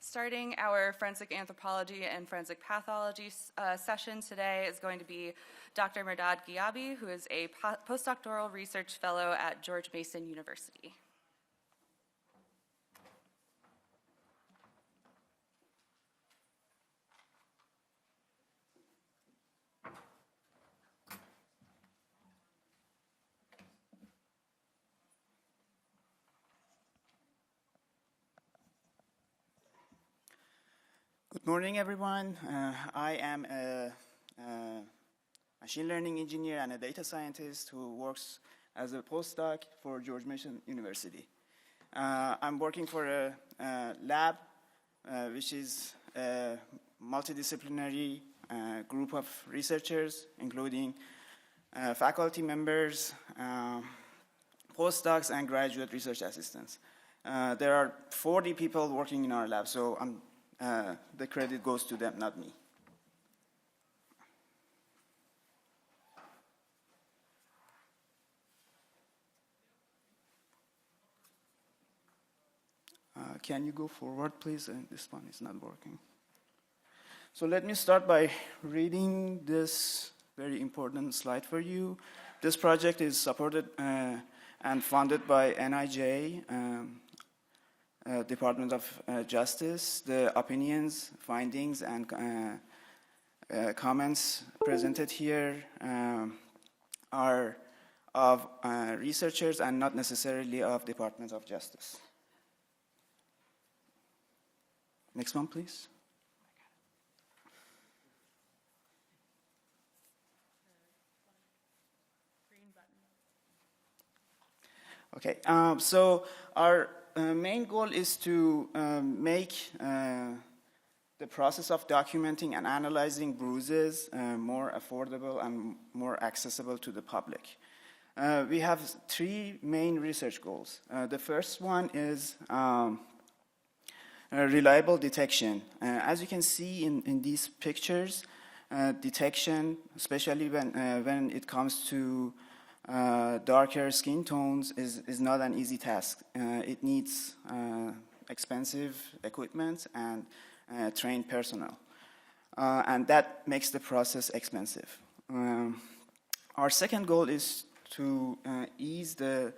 Starting our forensic anthropology and forensic pathology session today is going to be Dr. Mehrdad Ghyabi, who is a postdoctoral research fellow at George Mason University. Good morning, everyone. I am a machine learning engineer and a data scientist who works as a postdoc for George Mason University. I'm working for a lab, which is a multidisciplinary group of researchers, including faculty members, postdocs, and graduate research assistants. There are 40 people working in our lab, so the credit goes to them, not me. Can you go forward, please? This one is not working. So let me start by reading this very important slide for you. This project is supported and funded by NIJ, Department of Justice. The opinions, findings, and comments presented here are of researchers and not necessarily of Department of Justice. Next one, please. Okay, so our main goal is to make the process of documenting and analyzing bruises more affordable and more accessible to the public. We have three main research goals. The first one is reliable detection. As you can see in these pictures, detection, especially when it comes to darker skin tones, is not an easy task. It needs expensive equipment and trained personnel. And that makes the process expensive. Our second goal is to ease the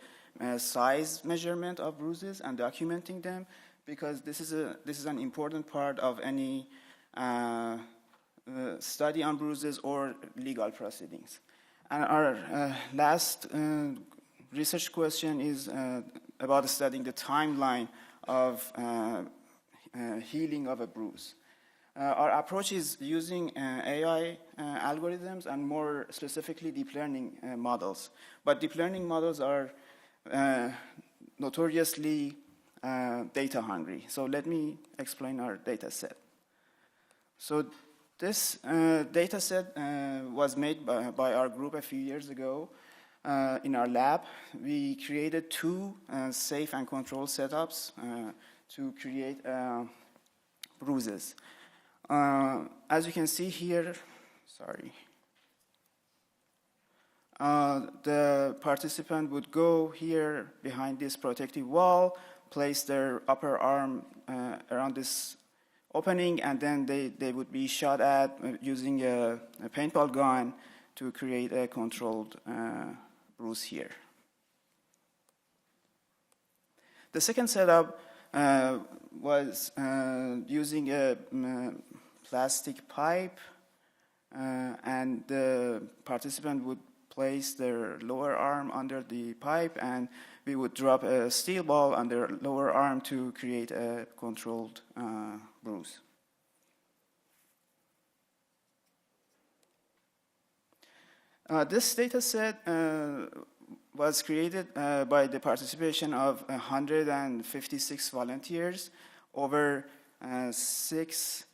size measurement of bruises and documenting them, because this is an important part of any study on bruises or legal proceedings. And our last research question is about studying the timeline of healing of a bruise. Our approach is using AI algorithms and more specifically deep learning models. But deep learning models are notoriously data hungry. So let me explain our data set. So this data set was made by our group a few years ago in our lab. We created two safe and controlled setups to create bruises. As you can see here, the participant would go here behind this protective wall, place their upper arm around this opening, and then they would be shot at using a paintball gun to create a controlled bruise here. The second setup was using a plastic pipe, and the participant would place their lower arm under the pipe, and we would drop a steel ball on their lower arm to create a controlled bruise. This data set was created by the participation of 156 volunteers over 6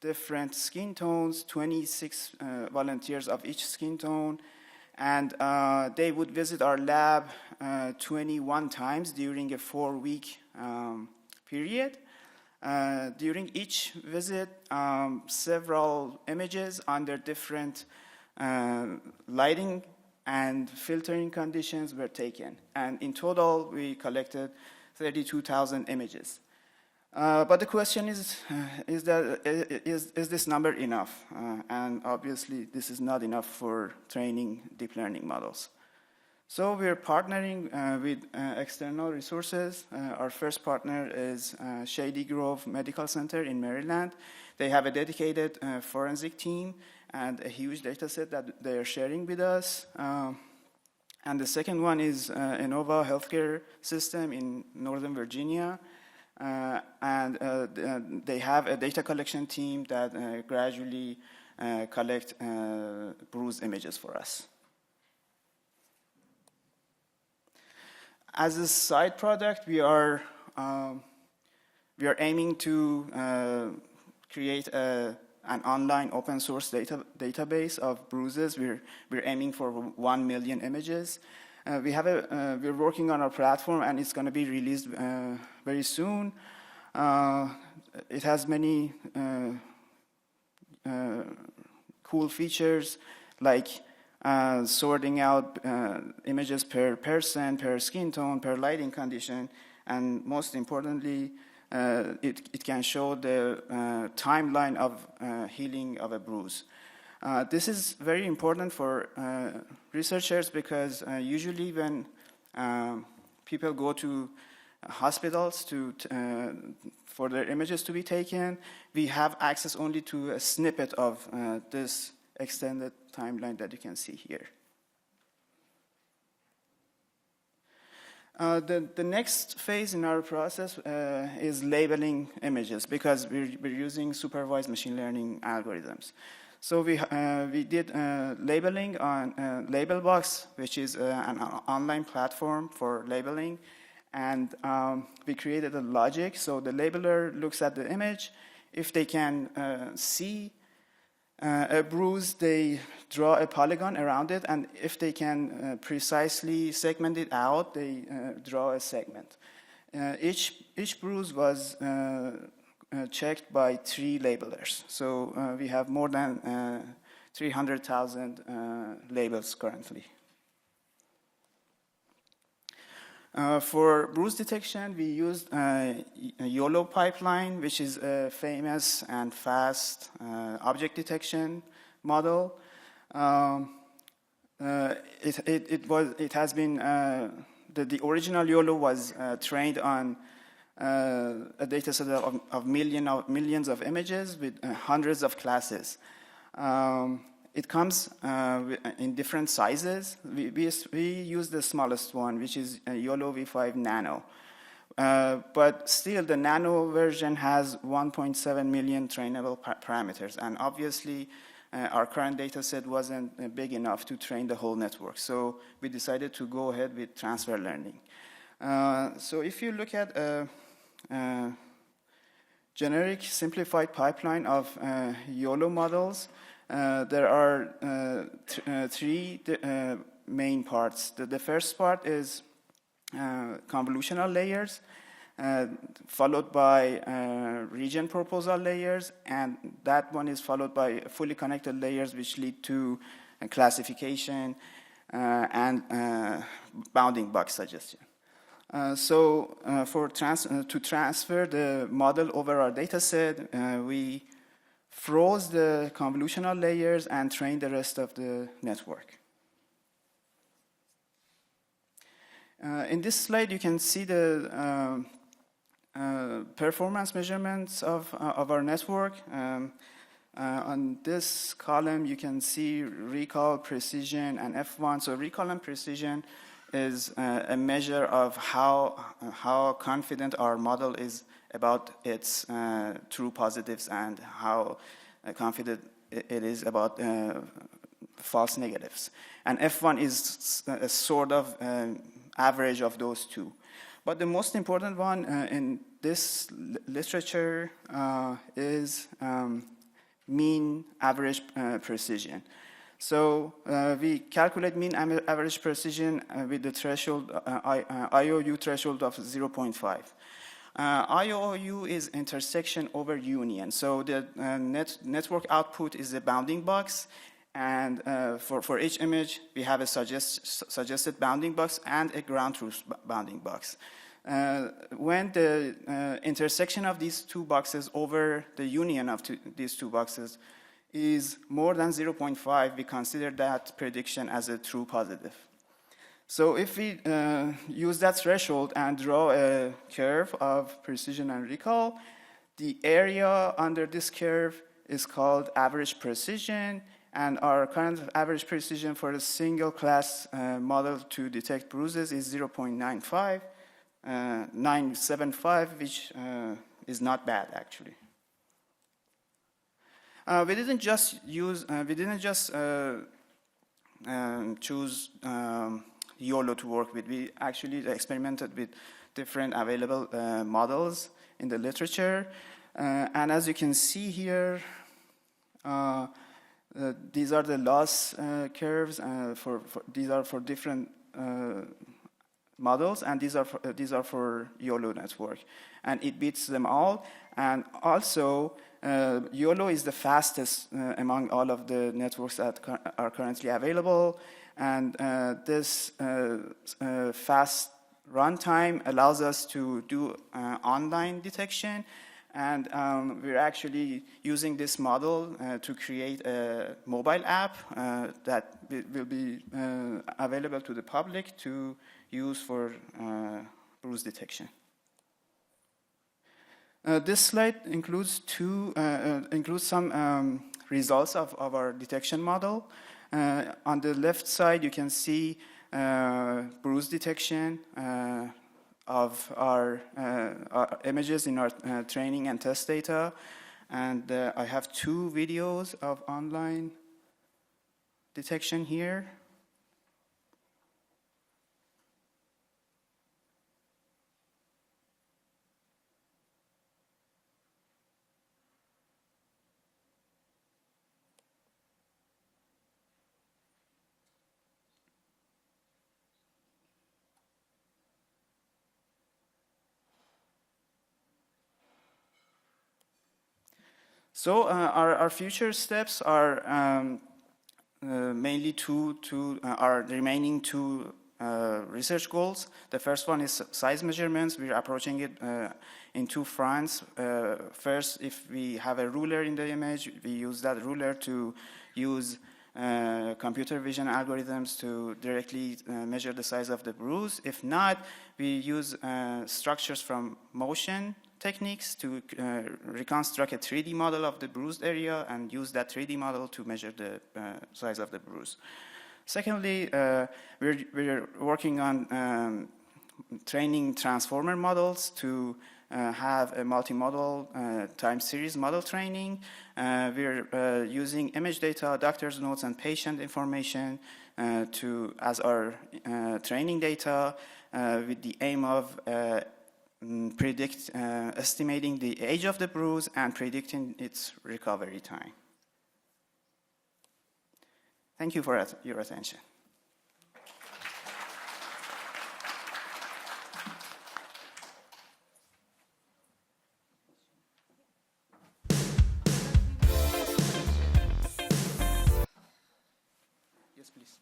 different skin tones, 26 volunteers of each skin tone, and they would visit our lab 21 times during a 4-week period. During each visit, several images under different lighting and filtering conditions were taken. And in total, we collected 32,000 images. But the question is this number enough? And obviously, this is not enough for training deep learning models. So we're partnering with external resources. Our first partner is Shady Grove Medical Center in Maryland. They have a dedicated forensic team and a huge data set that they are sharing with us. And the second one is Innova Healthcare System in Northern Virginia. And they have a data collection team that gradually collect Bruise images for us. As a side product, we are aiming to create an online open source database of bruises. We're aiming for 1 million images. We're working on our platform, and it's going to be released very soon. It has many cool features like sorting out images per person, per skin tone, per lighting condition, and most importantly, it can show the timeline of healing of a bruise. This is very important for researchers because usually when people go to hospitals for their images to be taken, we have access only to a snippet of this extended timeline that you can see here. The next phase in our process is labeling images because we're using supervised machine learning algorithms. So we did labeling on Labelbox, which is an online platform for labeling, and we created a logic. So the labeler looks at the image. If they can see a bruise, they draw a polygon around it, and if they can precisely segment it out, they draw a segment. Each bruise was checked by 3 labelers. So we have more than 300,000 labels currently. For bruise detection, we used a YOLO pipeline, which is a famous and fast object detection model. It has been the original YOLO was trained on a data set of millions of images with hundreds of classes. It comes in different sizes. We use the smallest one, which is YOLO V5 Nano. But still, the Nano version has 1.7 million trainable parameters. And obviously, our current data set wasn't big enough to train the whole network. So we decided to go ahead with transfer learning. So if you look at a generic simplified pipeline of YOLO models, there are 3 main parts. The first part is convolutional layers, followed by region proposal layers, and that one is followed by fully connected layers, which lead to classification and bounding box suggestion. So to transfer the model over our data set, we froze the convolutional layers and trained the rest of the network. In this slide, you can see the performance measurements of our network. On this column, you can see recall, precision, and F1. So recall and precision is a measure of how confident our model is about its true positives and how confident it is about false negatives. And F1 is a sort of average of those two. But the most important one in this literature is mean average precision. So we calculate mean average precision with the threshold, IOU threshold of 0.5. IOU is intersection over union. So the network output is a bounding box, and for each image, we have a suggested bounding box and a ground truth bounding box. When the intersection of these two boxes over the union of these two boxes is more than 0.5, we consider that prediction as a true positive. So if we use that threshold and draw a curve of precision and recall, the area under this curve is called average precision, and our current average precision for a single class model to detect bruises is 0.975, which is not bad actually. We didn't just choose YOLO to work with. We actually experimented with different available models in the literature. And as you can see here, these are the loss curves. These are for different models, and these are for YOLO network. And it beats them all. And also, YOLO is the fastest among all of the networks that are currently available. And this fast runtime allows us to do online detection. And we're actually using this model to create a mobile app that will be available to the public to use for bruise detection. This slide includes some results of our detection model. On the left side, you can see bruise detection of our images in our training and test data. And I have 2 videos of online detection here. So our future steps are mainly our remaining 2 research goals. The first one is size measurements. We're approaching it in 2 fronts. First, if we have a ruler in the image, we use that ruler to use computer vision algorithms to directly measure the size of the bruise. If not, we use structures from motion techniques to reconstruct a 3D model of the bruised area and use that 3D model to measure the size of the bruise. Secondly, we're working on training transformer models to have a multimodal time series model training. We're using image data, doctor's notes, and patient information as our training data with the aim of estimating the age of the bruise and predicting its recovery time. Thank you for your attention. Yes, please.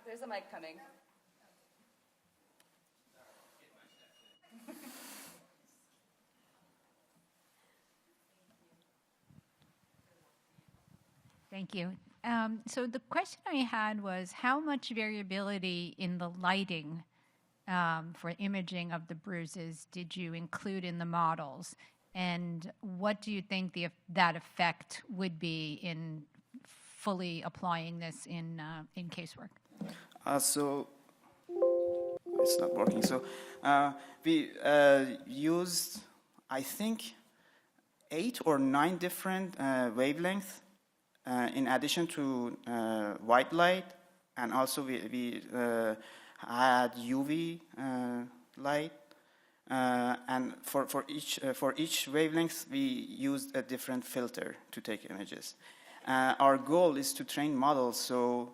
There's a mic coming. Thank you. So the question I had was, how much variability in the lighting for imaging of the bruises did you include in the models? And what do you think that effect would be in fully applying this in casework? So it's not working. So we used, I think, 8 or 9 different wavelengths in addition to white light, and also we had UV light. And for each wavelength, we used a different filter to take images. Our goal is to train models so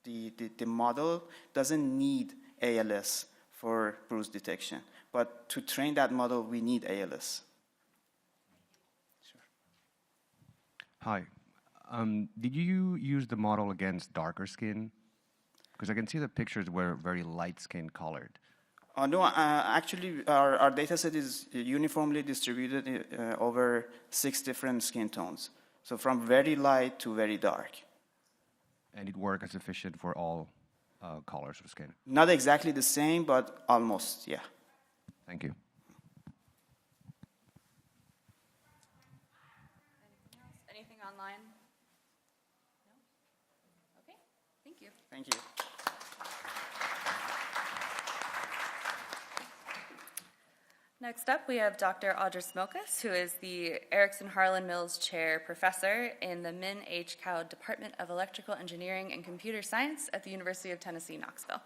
the model doesn't need ALS for bruise detection. But to train that model, we need ALS. Sure. Hi. Did you use the model against darker skin? Because I can see the pictures were very light skin colored. No, actually, our data set is uniformly distributed over 6 different skin tones. So from very light to very dark. And it works as efficient for all colors of skin. Not exactly the same, but almost, yeah. Thank you. Anything online? No? Okay, thank you. Thank you. Next up, we have Dr. Audris Mockus, who is the Erickson Harlan Mills Chair Professor in the Min H. Cowd Department of Electrical Engineering and Computer Science at the University of Tennessee, Knoxville.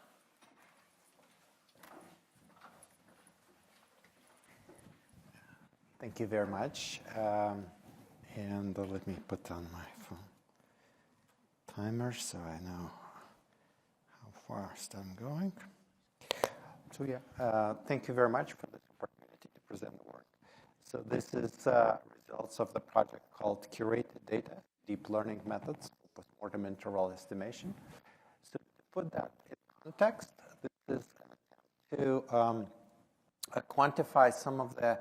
Thank you very much. And let me put on my phone timer so I know how fast I'm going. So yeah, thank you very much for this opportunity to present the work. So this is results of the project called Curated Data, Deep Learning Methods for Postmortem Interval Estimation. So to put that in context, this is to quantify some of the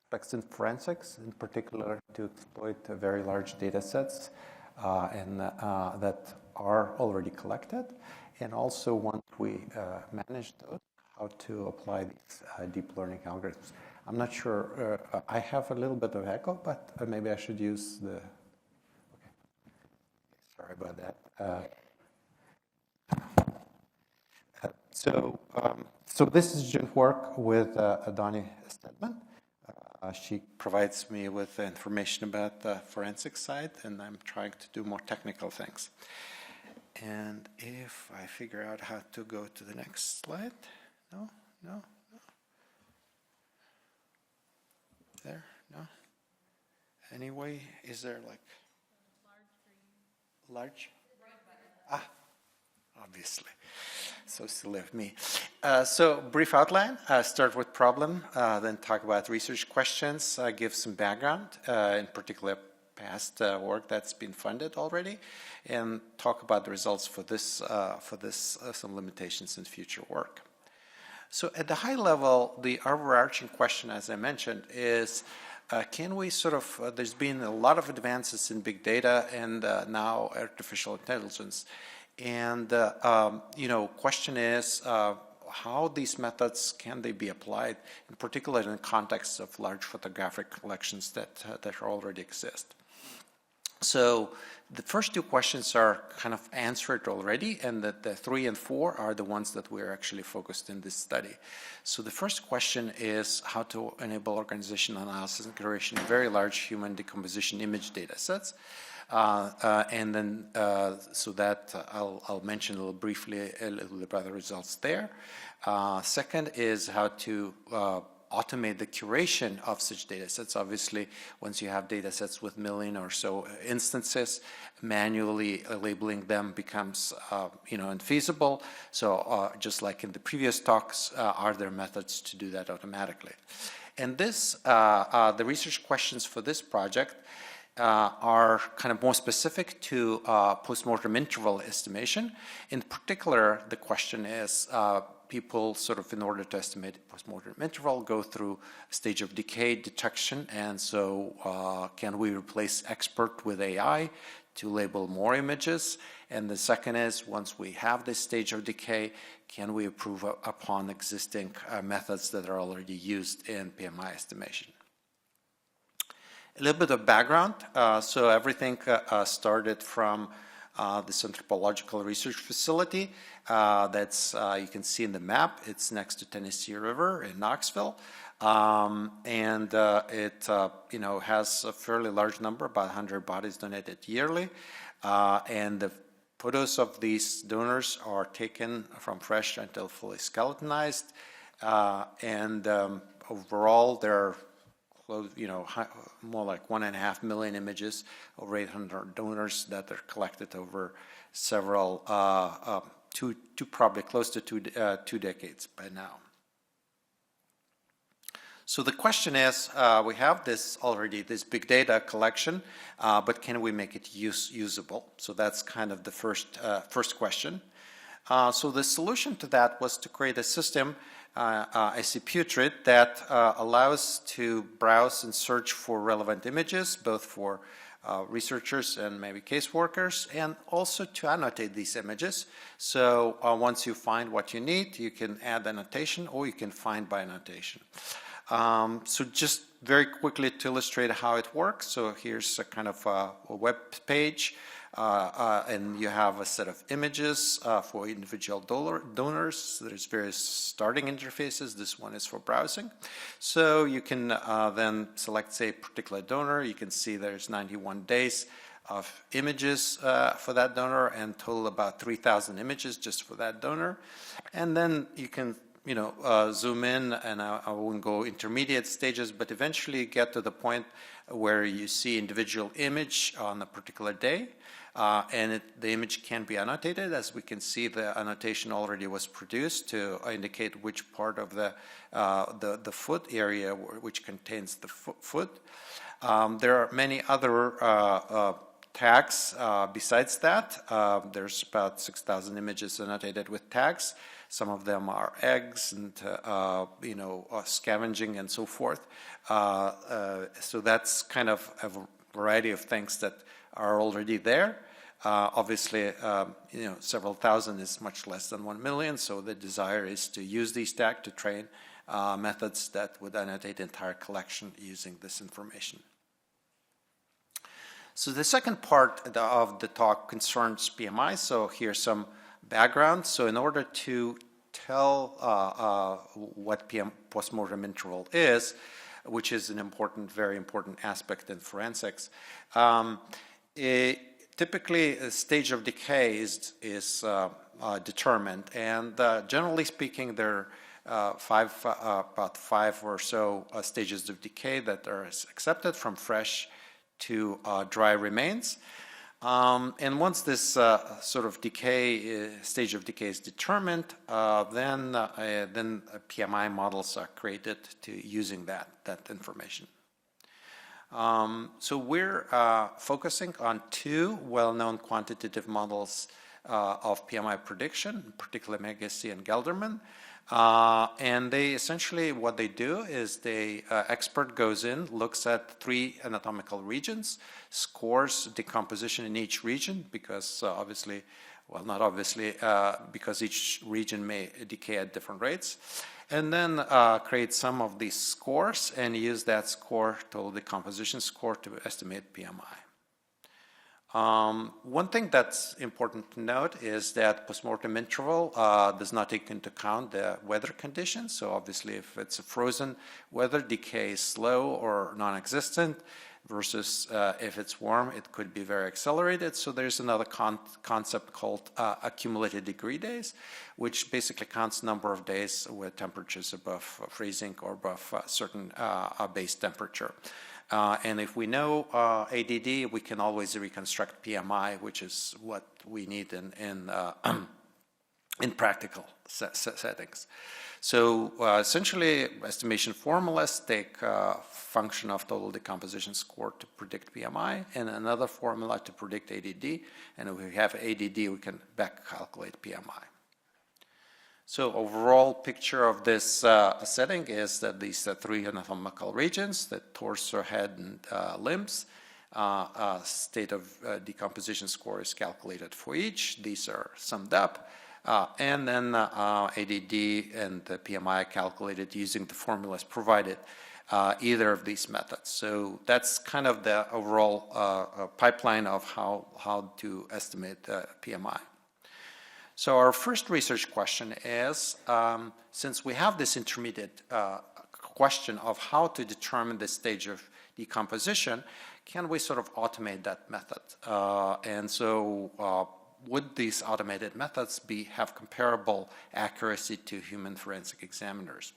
aspects in forensics, in particular to exploit very large data sets that are already collected. And also once we manage those, how to apply these deep learning algorithms. I'm not sure, I have a little bit of echo, but maybe I should use the, okay. Sorry about that. So this is joint work with Dawnie Steadman. She provides me with information about the forensic side, and I'm trying to do more technical things. And if I figure out how to go to the next slide, no. There, no. Anyway, is there like large? Obviously. So silly of me. So brief outline, start with problem, then talk about research questions, give some background, in particular past work that's been funded already, and talk about the results for this, some limitations in future work. So at the high level, the overarching question, as I mentioned, is can we sort of, there's been a lot of advances in big data and now artificial intelligence. And, question is how these methods can they be applied, in particular in the context of large photographic collections that already exist. So the first two questions are kind of answered already, and the 3 and 4 are the ones that we're actually focused in this study. So the first question is how to enable organizational analysis and curation of very large human decomposition image data sets. And then, so that I'll mention a little briefly a little bit about the results there. Second is how to automate the curation of such data sets. Obviously, once you have data sets with 1 million or so instances, manually labeling them becomes, infeasible. So just like in the previous talks, are there methods to do that automatically? And this, the research questions for this project are kind of more specific to postmortem interval estimation. In particular, the question is people sort of, in order to estimate postmortem interval, go through a stage of decay detection. And so can we replace expert with AI to label more images? And the second is, once we have this stage of decay, can we improve upon existing methods that are already used in PMI estimation? A little bit of background. So everything started from this anthropological research facility that's you can see in the map. It's next to Tennessee River in Knoxville, and it has a fairly large number, about 100 bodies donated yearly, and the photos of these donors are taken from fresh until fully skeletonized, and overall there are more like 1.5 million images over 800 donors that are collected over several, probably close to two decades by now. So the question is, we have this big data collection, but can we make it usable? So that's kind of the first question. So the solution to that was to create a system putrid that allows to browse and search for relevant images, both for researchers and maybe caseworkers, and also to annotate these images. So once you find what you need, you can add annotation or you can find by annotation. So just very quickly to illustrate how it works. So here's a kind of a web page. And you have a set of images for individual donors. There's various starting interfaces. This one is for browsing. So you can then select, say, a particular donor. You can see there's 91 days of images for that donor and total about 3,000 images just for that donor. And then you can zoom in, and I won't go intermediate stages, but eventually get to the point where you see individual image on a particular day. And the image can be annotated. As we can see, the annotation already was produced to indicate which part of the foot area which contains the foot. There are many other tags besides that. There's about 6,000 images annotated with tags. Some of them are eggs and scavenging and so forth. So that's kind of a variety of things that are already there. Obviously, several thousand is much less than 1 million, so the desire is to use these tags to train methods that would annotate the entire collection using this information. So the second part of the talk concerns PMI, so here's some background. So in order to tell what postmortem interval is, which is an important, very important aspect in forensics, typically, a stage of decay is determined, and generally speaking, there are about five or so stages of decay that are accepted, from fresh to dry remains. And once this sort of stage of decay is determined, then PMI models are created to using that information. So we're focusing on two well-known quantitative models of PMI prediction, particularly Mehrdad and Gelderman. And they essentially, what they do is expert goes in, looks at 3 anatomical regions, scores decomposition in each region, because obviously, well, not obviously, because each region may decay at different rates, and then create some of these scores and use that score, total decomposition score, to estimate PMI. One thing that's important to note is that postmortem interval does not take into account the weather conditions. So obviously, if it's a frozen weather, decay is slow or non-existent, versus if it's warm, it could be very accelerated. So there's another concept called accumulated degree days, which basically counts number of days with temperatures above freezing or above a certain base temperature. And if we know ADD, we can always reconstruct PMI, which is what we need in practical settings. So essentially, estimation formulas take a function of total decomposition score to predict PMI, and another formula to predict ADD. And if we have ADD, we can back calculate PMI. So overall picture of this setting is that these 3 anatomical regions, the torso, head, and limbs, state of decomposition score is calculated for each. These are summed up. And then ADD and the PMI calculated using the formulas provided, either of these methods. So that's kind of the overall pipeline of how to estimate PMI. So our first research question is, since we have this intermediate question of how to determine the stage of decomposition, can we sort of automate that method? And so would these automated methods have comparable accuracy to human forensic examiners?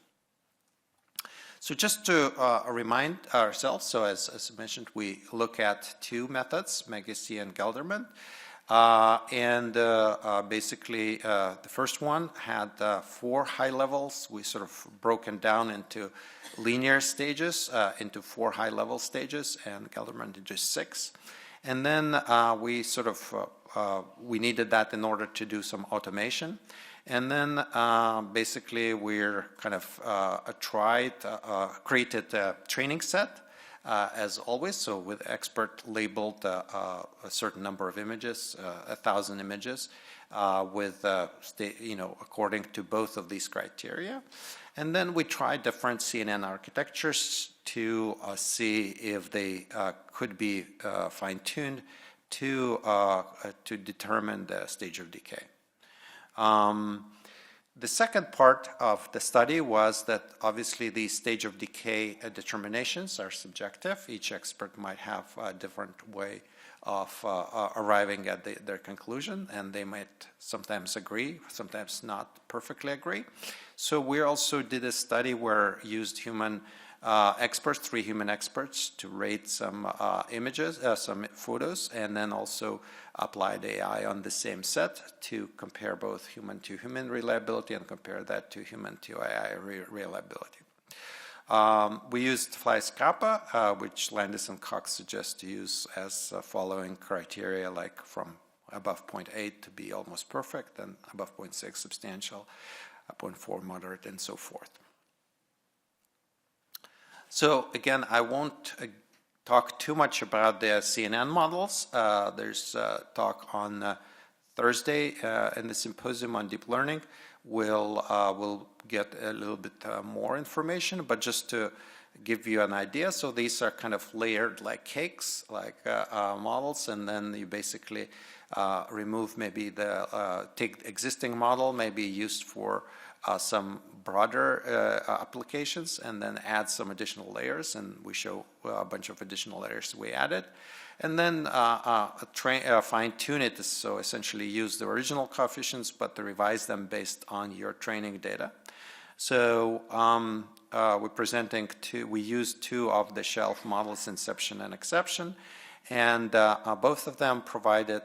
So just to remind ourselves, so as mentioned, we look at 2 methods, Mehrdad and Gelderman. Basically, the first one had 4 high levels. We sort of broken down into linear stages, into 4 high-level stages, and Gelderman did just 6. And then we sort of we needed that in order to do some automation. And then basically we're kind of created a training set as always, so with expert labeled a certain number of images, 1,000 images, according to both of these criteria. And then we try different CNN architectures to see if they could be fine-tuned to determine the stage of decay. The second part of the study was that obviously the stage of decay determinations are subjective. Each expert might have a different way of arriving at their conclusion, and they might sometimes agree, sometimes not perfectly agree. So we also did a study where used human experts, 3 human experts, to rate some images, some photos, and then also applied AI on the same set to compare both human-to-human reliability and compare that to human-to-AI reliability. We used Fleiss Kappa, which Landis and Cox suggest to use as following criteria, like from above 0.8 to be almost perfect, and above 0.6 substantial, 0.4 moderate, and so forth. So again, I won't talk too much about the CNN models. There's a talk on Thursday in the Symposium on deep learning. We'll get a little bit more information, but just to give you an idea, so these are kind of layered like cakes, like models, and then you basically remove maybe take existing model, maybe used for some broader applications, and then add some additional layers, and we show a bunch of additional layers we added. And then fine-tune it, so essentially use the original coefficients, but to revise them based on your training data. So we used 2 off-the-shelf models, Inception and Exception, and both of them provided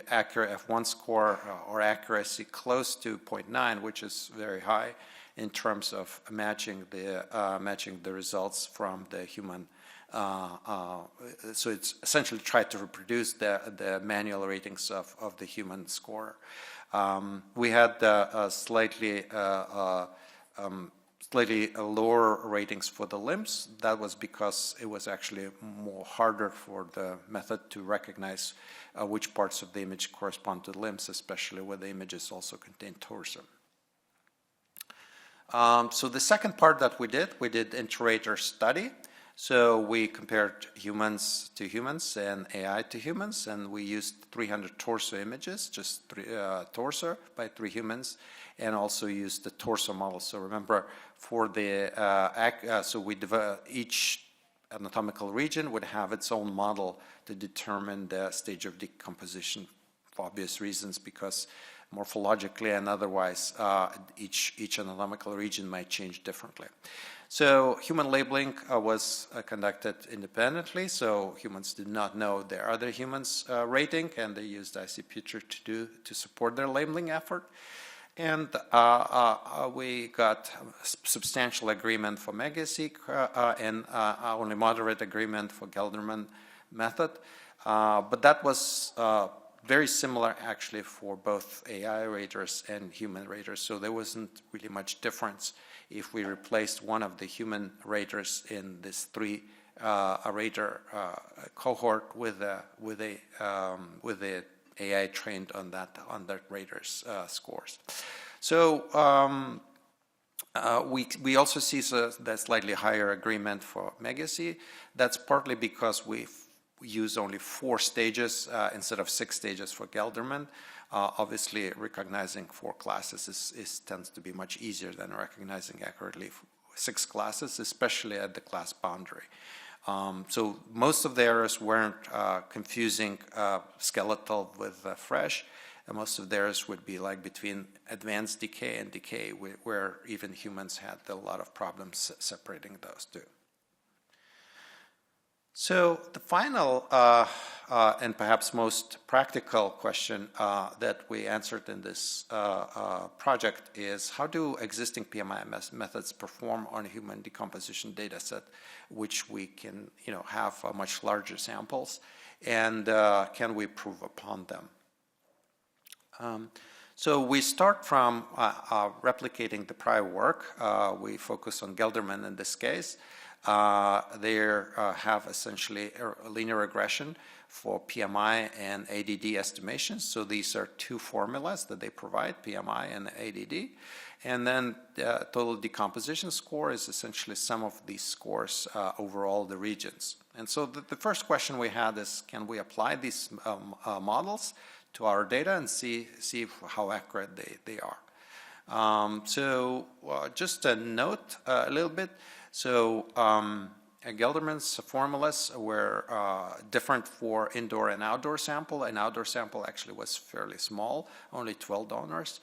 accurate F1 score or accuracy close to 0.9, which is very high in terms of matching the results from the human. So it's essentially tried to reproduce the manual ratings of the human score. We had slightly lower ratings for the limbs. That was because it was actually more harder for the method to recognize which parts of the image correspond to the limbs, especially where the images also contain torso. So the second part that we did inter-rater study. So we compared humans to humans and AI to humans, and we used 300 torso images, just torso by 3 humans, and also used the torso model. So remember, for the each anatomical region would have its own model to determine the stage of decomposition for obvious reasons, because morphologically and otherwise each anatomical region might change differently. So human labeling was conducted independently, so humans did not know their other humans' rating, and they used ICP to support their labeling effort. And we got substantial agreement for MegaSeq and only moderate agreement for Gelderman method. But that was very similar actually for both AI raters and human raters, so there wasn't really much difference if we replaced one of the human raters in this 3 rater cohort with the AI trained on that rater's scores. So we also see that slightly higher agreement for MegaSeq. That's partly because we use only 4 stages instead of 6 stages for Gelderman. Obviously, recognizing 4 classes tends to be much easier than recognizing accurately 6 classes, especially at the class boundary. So most of the errors weren't confusing skeletal with fresh. And most of the errors would be like between advanced decay and decay, where even humans had a lot of problems separating those 2. So the final and perhaps most practical question that we answered in this project is, how do existing PMI methods perform on a human decomposition data set, which we can have much larger samples, and can we improve upon them? So we start from replicating the prior work. We focus on Gelderman in this case. They have essentially a linear regression for PMI and ADD estimations. So these are two formulas that they provide, PMI and ADD. And then total decomposition score is essentially sum of these scores over all the regions. And so the first question we had is, can we apply these models to our data and see how accurate they are? So just a note a little bit. So Gelderman's formulas were different for indoor and outdoor sample. An outdoor sample actually was fairly small, only 12 donors.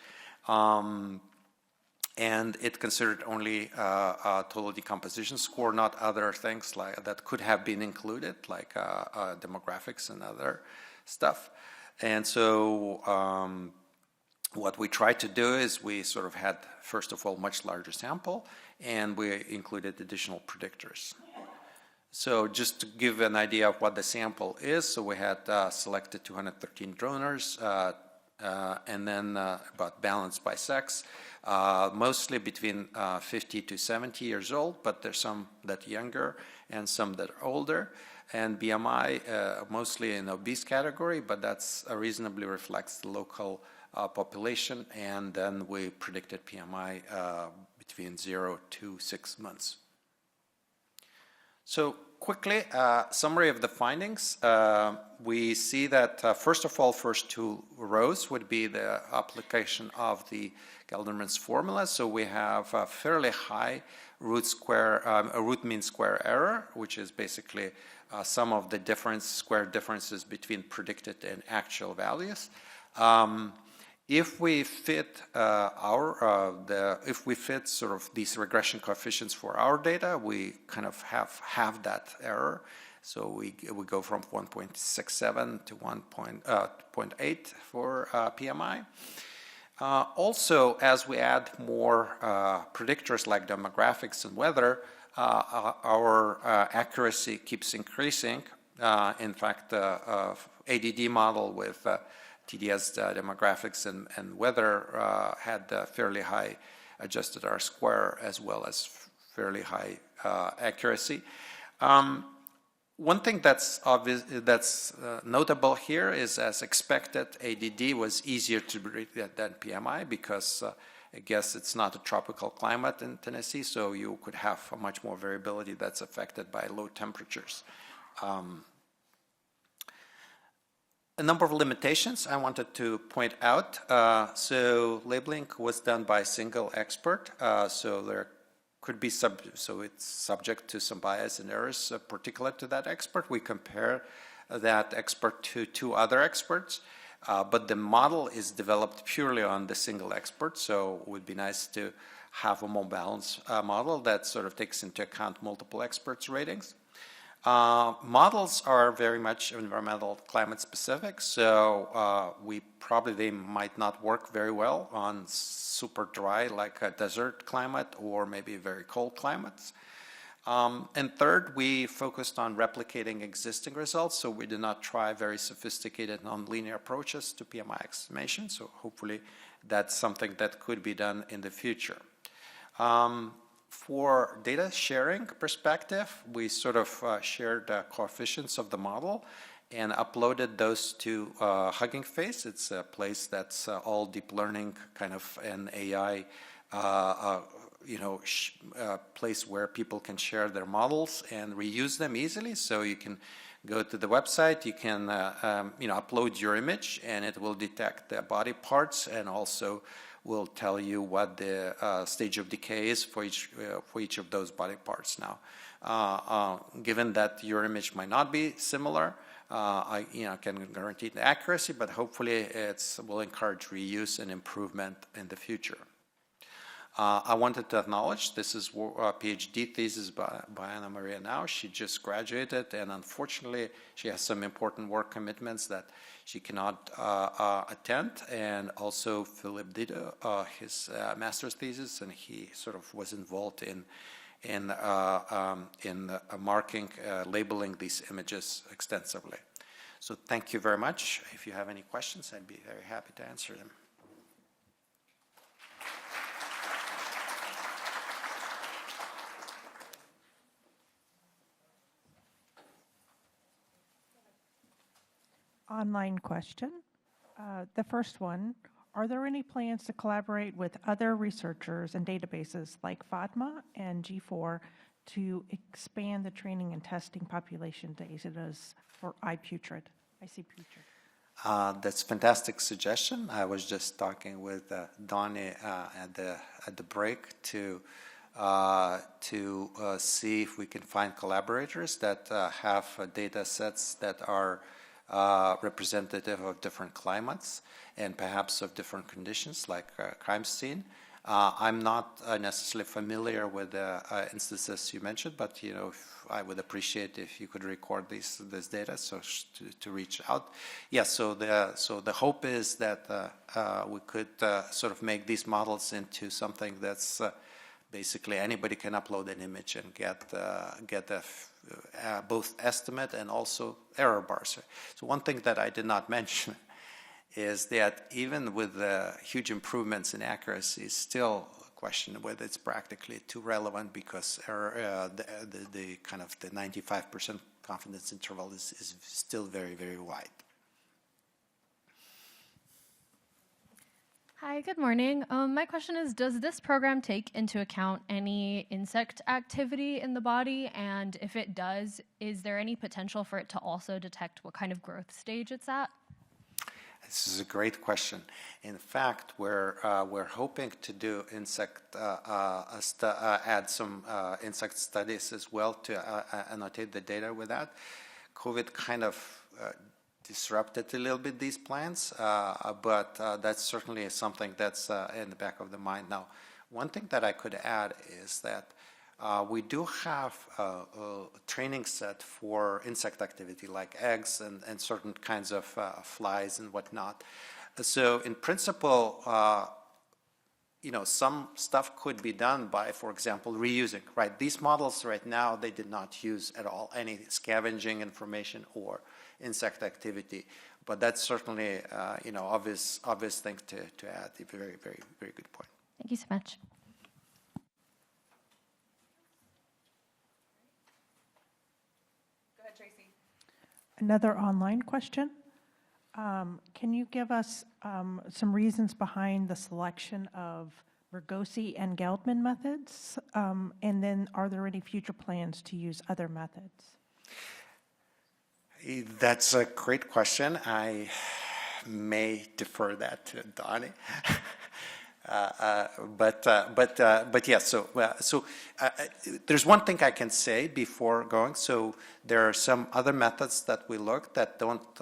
And it considered only total decomposition score, not other things like that could have been included, like demographics and other stuff. And so what we tried to do is we sort of had, first of all, much larger sample, and we included additional predictors. So just to give an idea of what the sample is, so we had selected 213 donors, and then about balanced by sex, mostly between 50 to 70 years old, but there's some that are younger and some that are older. And BMI mostly in obese category, but that's reasonably reflects the local population. And then we predicted PMI between 0 to 6 months. So quickly, summary of the findings. We see that, first of all, first two rows would be the application of the Gelderman's formula. So we have a fairly high root mean square error, which is basically sum of the square differences between predicted and actual values. If we fit if we fit sort of these regression coefficients for our data, we kind of have that error. So we go from 1.67 to 1.8 for PMI. Also, as we add more predictors like demographics and weather, our accuracy keeps increasing. In fact, the ADD model with TDS demographics and weather had fairly high adjusted R-square as well as fairly high accuracy. One thing that's obvious, that's notable here is, as expected, ADD was easier to predict than PMI because I guess it's not a tropical climate in Tennessee, so you could have much more variability that's affected by low temperatures. A number of limitations I wanted to point out. So labeling was done by a single expert, so there could be so it's subject to some bias and errors particular to that expert. We compare that expert to two other experts, but the model is developed purely on the single expert, so it would be nice to have a more balanced model that sort of takes into account multiple experts' ratings. Models are very much environmental climate specific, so they might not work very well on super dry like a desert climate or maybe very cold climates. And third, we focused on replicating existing results, so we did not try very sophisticated nonlinear approaches to PMI estimation, so hopefully that's something that could be done in the future. For data sharing perspective, we sort of shared coefficients of the model and uploaded those to Hugging Face. It's a place that's all deep learning kind of an AI place where people can share their models and reuse them easily. So you can go to the website, you can upload your image, and it will detect the body parts and also will tell you what the stage of decay is for each of those body parts. Now, given that your image might not be similar, I can guarantee the accuracy, but hopefully it will encourage reuse and improvement in the future. I wanted to acknowledge this is a PhD thesis by Anna Maria now. She just graduated, and unfortunately, she has some important work commitments that she cannot attend. And also, Philip did his master's thesis, and he sort of was involved in marking, labeling these images extensively. So thank you very much. If you have any questions, I'd be very happy to answer them. online question. The first one, are there any plans to collaborate with other researchers and databases like FATMA and G4 to expand the training and testing population data for iPutrid? That's a fantastic suggestion. I was just talking with Dawnie at the break to see if we can find collaborators that have data sets that are representative of different climates and perhaps of different conditions like crime scene. I'm not necessarily familiar with the instances you mentioned, but I would appreciate if you could record this data so to reach out. Yes, so the hope is that we could sort of make these models into something that's basically anybody can upload an image and get both estimate and also error bars. So one thing that I did not mention is that even with the huge improvements in accuracy, it's still a question whether it's practically too relevant because the kind of the 95% confidence interval is still very, very wide. Hi, good morning. My question is, does this program take into account any insect activity in the body? And if it does, is there any potential for it to also detect what kind of growth stage it's at? This is a great question. In fact, we're hoping to do add some insect studies as well to annotate the data with that. COVID kind of disrupted a little bit these plans, but that's certainly something that's in the back of the mind. Now, one thing that I could add is that we do have a training set for insect activity like eggs and certain kinds of flies and whatnot. So in principle, some stuff could be done by, for example, reusing, right? These models right now, they did not use at all any scavenging information or insect activity, but that's certainly, obvious thing to add. A very, very, very good point. Thank you so much. Go ahead, Tracy. Another online question. Can you give us some reasons behind the selection of Bergosi and Geldman methods? And then are there any future plans to use other methods? That's a great question. I may defer that to Dawnie. But yes. So there's one thing I can say before going. So there are some other methods that we look that don't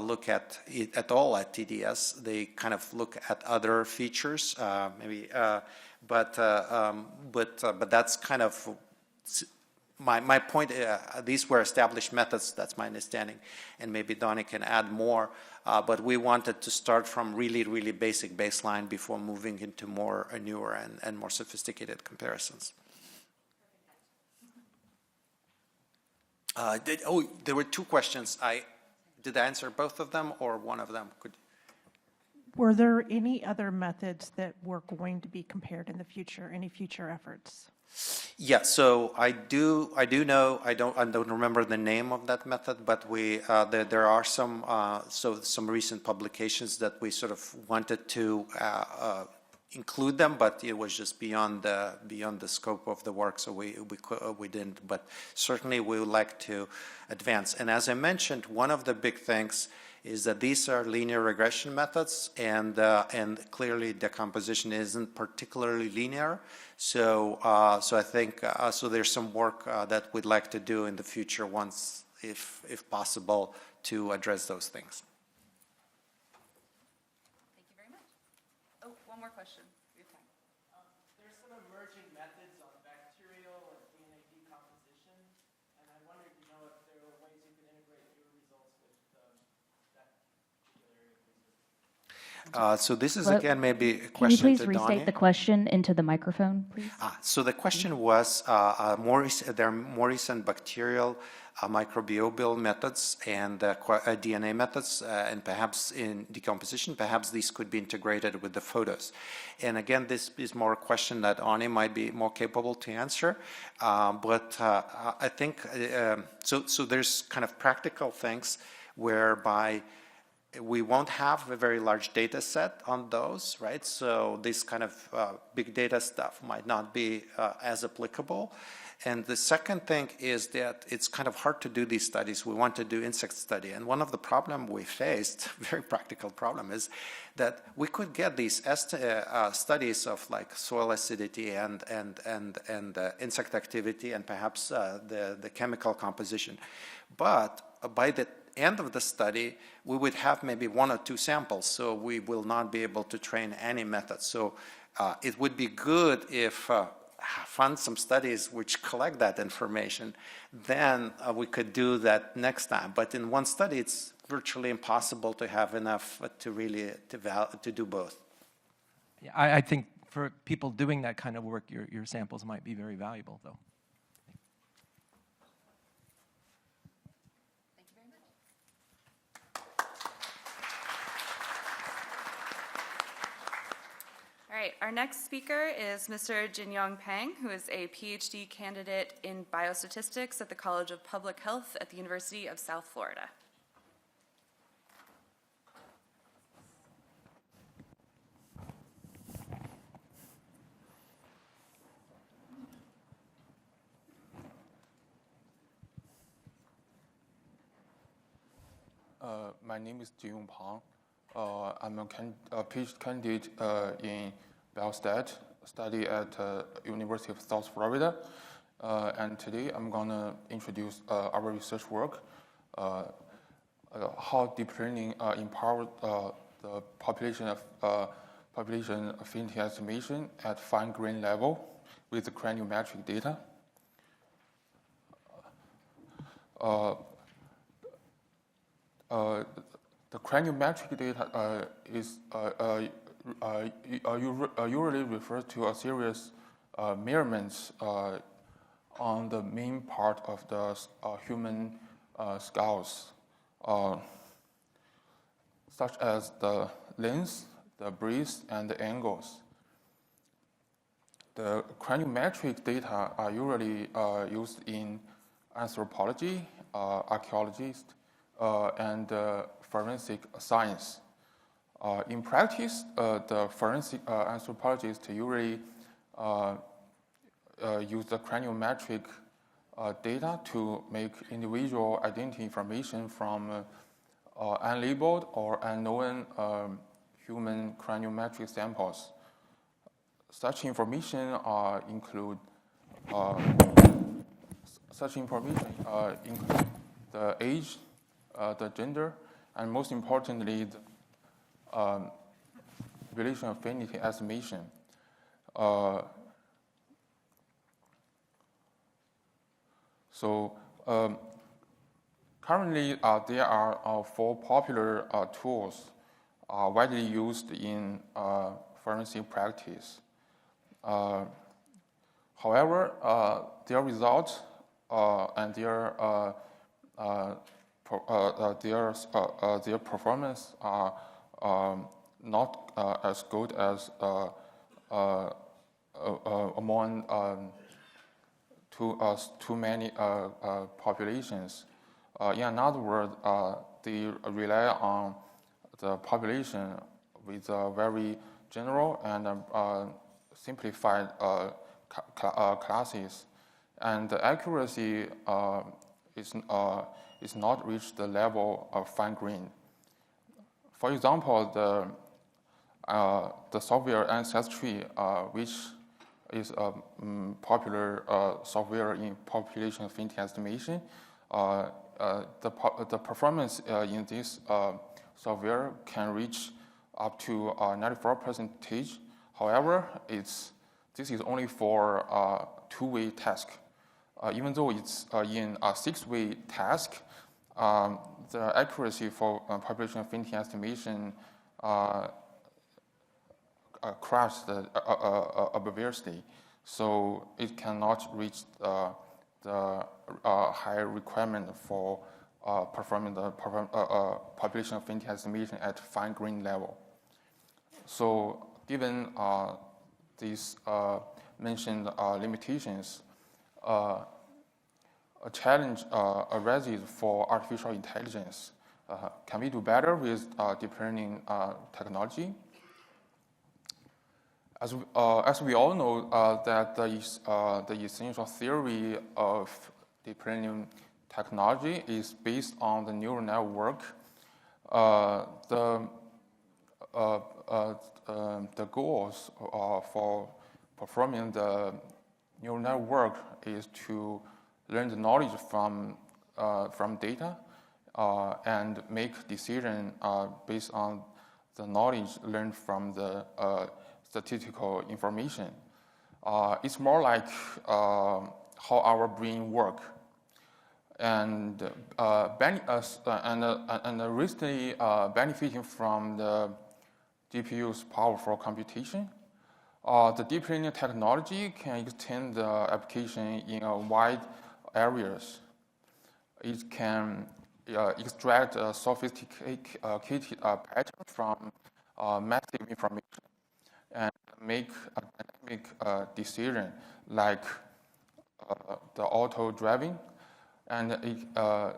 look at it at all at TDS. They kind of look at other features, maybe. But that's kind of. My point, these were established methods, that's my understanding, and maybe Dawnie can add more, but we wanted to start from really, really basic baseline before moving into more newer and more sophisticated comparisons. There were two questions. Did I answer both of them or one of them? Were there any other methods that were going to be compared in the future, any future efforts? Yeah, so I do know. I don't remember the name of that method, but there are some recent publications that we sort of wanted to include them, but it was just beyond the scope of the work, so we didn't. But certainly we would like to advance. And as I mentioned, one of the big things is that these are linear regression methods, and clearly decomposition isn't particularly linear. So I think there's some work that we'd like to do in the future, once, if possible, to address those things. Thank you very much. Oh, one more question. Your time. There's some emerging methods on bacterial and DNA decomposition, and I wondered, if there are ways you can integrate your results with that particular area of research. So this is again maybe a question to Dawnie. Can you please restate the question into the microphone, please? So the question was, there are more recent bacterial microbial methods and DNA methods, and perhaps in decomposition, perhaps these could be integrated with the photos. And again, this is more a question that Dawnie might be more capable to answer. But I think, so there's kind of practical things whereby we won't have a very large data set on those, right? So this kind of big data stuff might not be as applicable. And the second thing is that it's kind of hard to do these studies. We want to do insect study. And one of the problems we faced, very practical problem, is that we could get these studies of like soil acidity and insect activity and perhaps the chemical composition. But by the end of the study, we would have maybe 1 or 2 samples, so we will not be able to train any method. So it would be good if fund some studies which collect that information, then we could do that next time. But in one study, it's virtually impossible to have enough to really to do both. Yeah, I think for people doing that kind of work, your samples might be very valuable, though. All right, our next speaker is Mr. Jinyong Pang, who is a PhD candidate in biostatistics at the College of Public Health at the University of South Florida. My name is Jinyong Pang. I'm a PhD candidate in biostat, study at University of South Florida. And today I'm going to introduce our research work, how deep learning empowered the population affinity estimation at fine-grain level with the craniometric data. The craniometric data is usually refers to a series of measurements on the main part of the human skulls, such as the length, the breadth, and the angles. The craniometric data are usually used in anthropology, archaeology, and forensic science. In practice, the forensic anthropologists usually use the craniometric data to make individual identity information from unlabeled or unknown human craniometric samples. Such information include the age, the gender, and most importantly, the relation affinity estimation. Currently, there are 4 popular tools widely used in forensic practice. However, their results and their performance are not as good as among too many populations. In other words, they rely on the population with very general and simplified classes, and the accuracy is not reached the level of fine grain. For example, the software Ancestry, which is a popular software in population affinity estimation, the performance in this software can reach up to 94%. However, this is only for a 2-way task. Even though it's in a 6-way task, the accuracy for population affinity estimation crashed obviously, so it cannot reach the high requirement for performing the population affinity estimation at fine-grain level. So, given these mentioned limitations, a challenge arises for artificial intelligence can we do better with deep learning technology? As we all know, that the essential theory of deep learning technology is based on the neural network. The goals for performing the neural network is to learn the knowledge from data and make decisions based on the knowledge learned from the statistical information. It's more like how our brain works. And recently benefiting from the GPU's powerful computation, the deep learning technology can extend the application in wide areas. It can extract a sophisticated pattern from massive information and make a dynamic decision like the auto driving. And the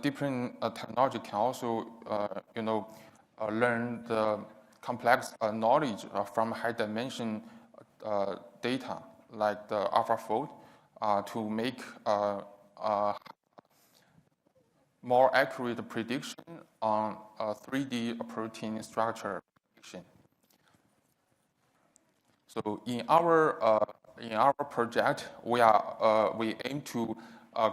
deep learning technology can also, learn the complex knowledge from high-dimension data, like the AlphaFold, to make more accurate prediction on 3D protein structure prediction. So in our project, we aim to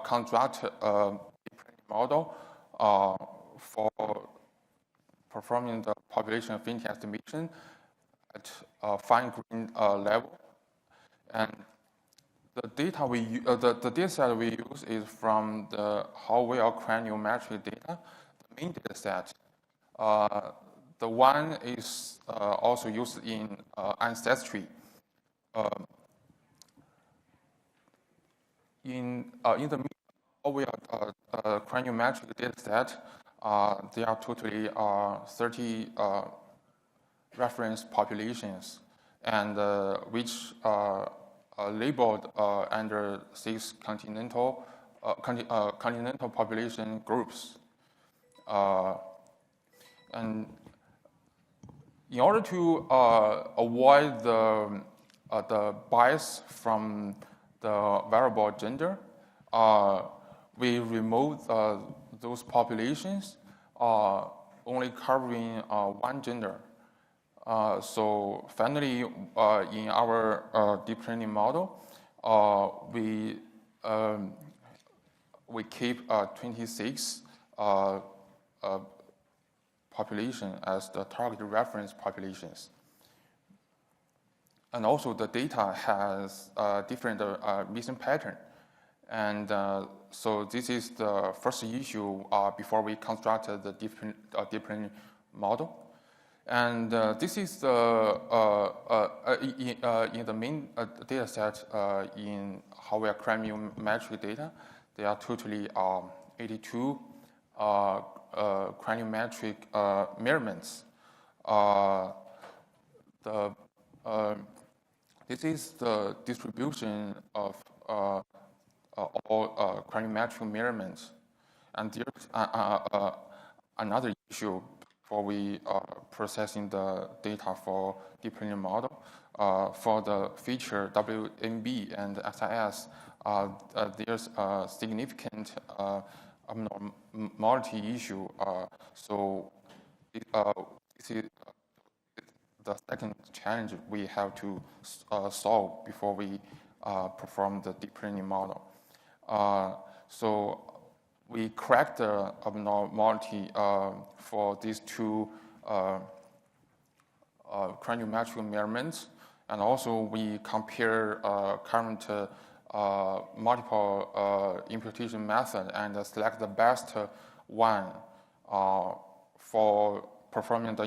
construct a deep learning model for performing the population affinity estimation at a fine-grained level. And the data set we use is from the whole craniometric data, the main data set. The one is also used in ancestry. In the craniometric data set, there are totally 30 reference populations, and which are labeled under 6 continental population groups. And in order to avoid the bias from the variable gender, we remove those populations only covering one gender. So finally, in our deep learning model, we keep 26 population as the target reference populations. And also the data has different missing pattern. And so this is the first issue before we constructed the deep learning model. And this is the in the main data set in Howell craniometric data. There are totally 82 craniometric measurements. This is the distribution of all craniometric measurements. And there's another issue for we processing the data for deep learning model. For the feature WMB and SIS, there's a significant abnormality issue. So this is the second challenge we have to solve before we perform the deep learning model. So we cracked the abnormality for these two craniometric measurements, and also we compare current multiple imputation method and select the best one for performing the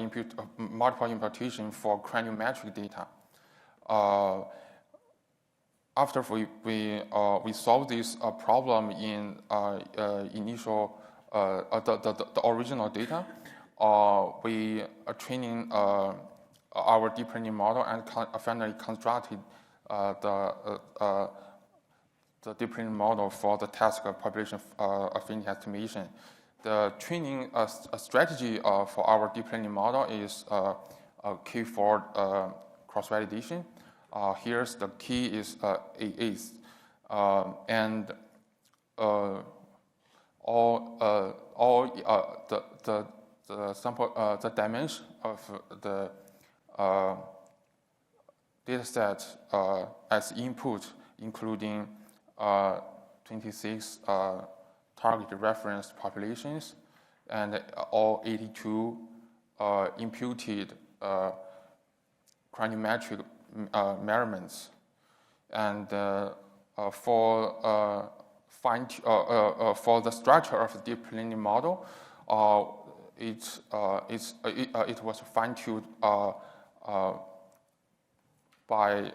multiple imputation for craniometric data. After we solve this problem in initial the original data, we are training our deep learning model and finally constructed the deep learning model for the task of population affinity estimation. the training strategy for our deep learning model is K4 cross-validation. Here's the key is AAs, and the sample dimension of the data set as input, including 26 target reference populations and all 82 imputed craniometric measurements. And for the structure of the deep learning model, it was fine-tuned by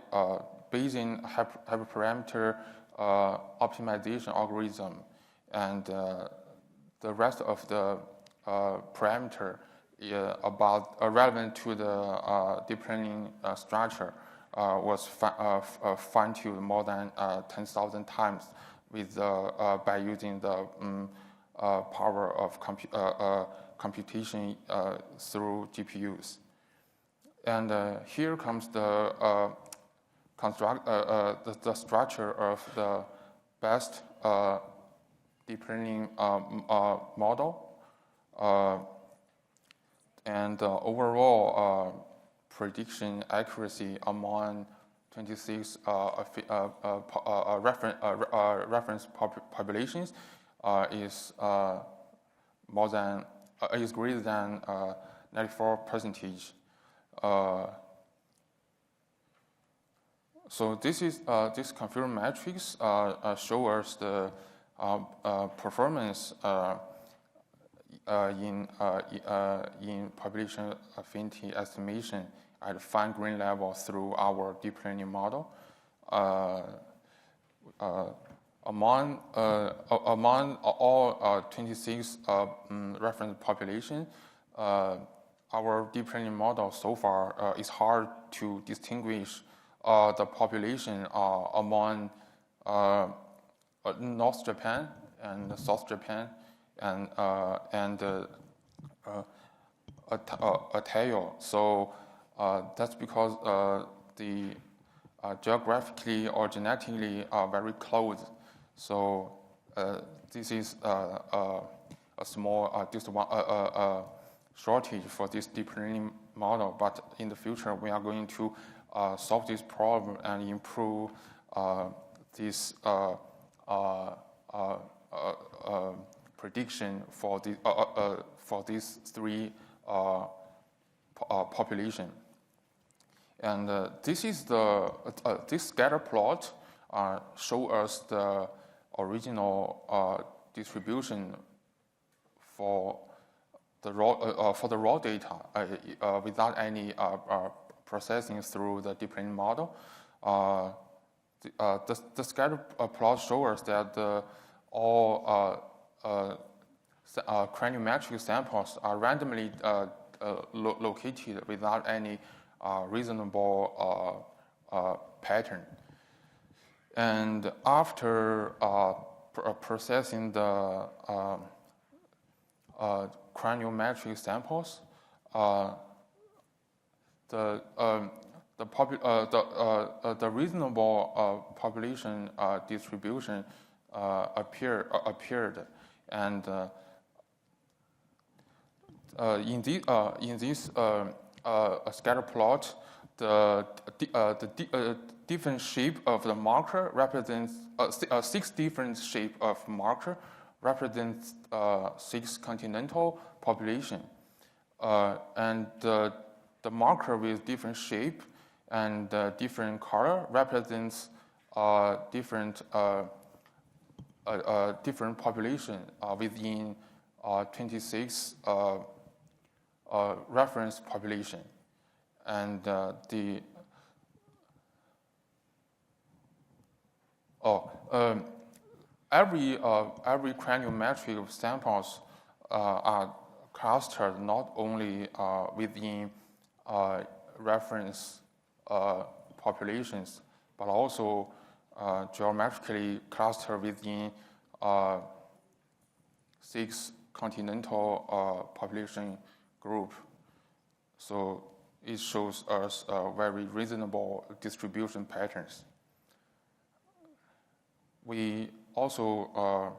Bayesian hyperparameter optimization algorithm, and the rest of the parameter relevant to the deep learning structure was fine-tuned more than 10,000 times by using the power of computation through GPUs. And here comes the structure of the best deep learning model, and overall prediction accuracy among 26 reference populations is greater than 94%. So this confirmed metrics show us the performance in population affinity estimation at fine-grained level through our deep learning model. Among all 26 reference population, our deep learning model so far is hard to distinguish the population among North Japan and South Japan and Ontario. So that's because the geographically or genetically are very close. So this is a small shortage for this deep learning model. But in the future, we are going to solve this problem and improve this prediction for these three population. And this is this scatter plot show us the original distribution for the raw data without any processing through the deep learning model. The scatter plot shows us that all craniometric samples are randomly located without any reasonable pattern. And after processing the craniometric samples, the reasonable population distribution appeared, and in this scatter plot, the different shape of the marker represents 6 different shape of marker represents 6 continental population, and the marker with different shape and different color represents different population within 26 reference population, and every craniometric samples are clustered not only within reference populations, but also geometrically clustered within 6 continental population group. So it shows us very reasonable distribution patterns. We also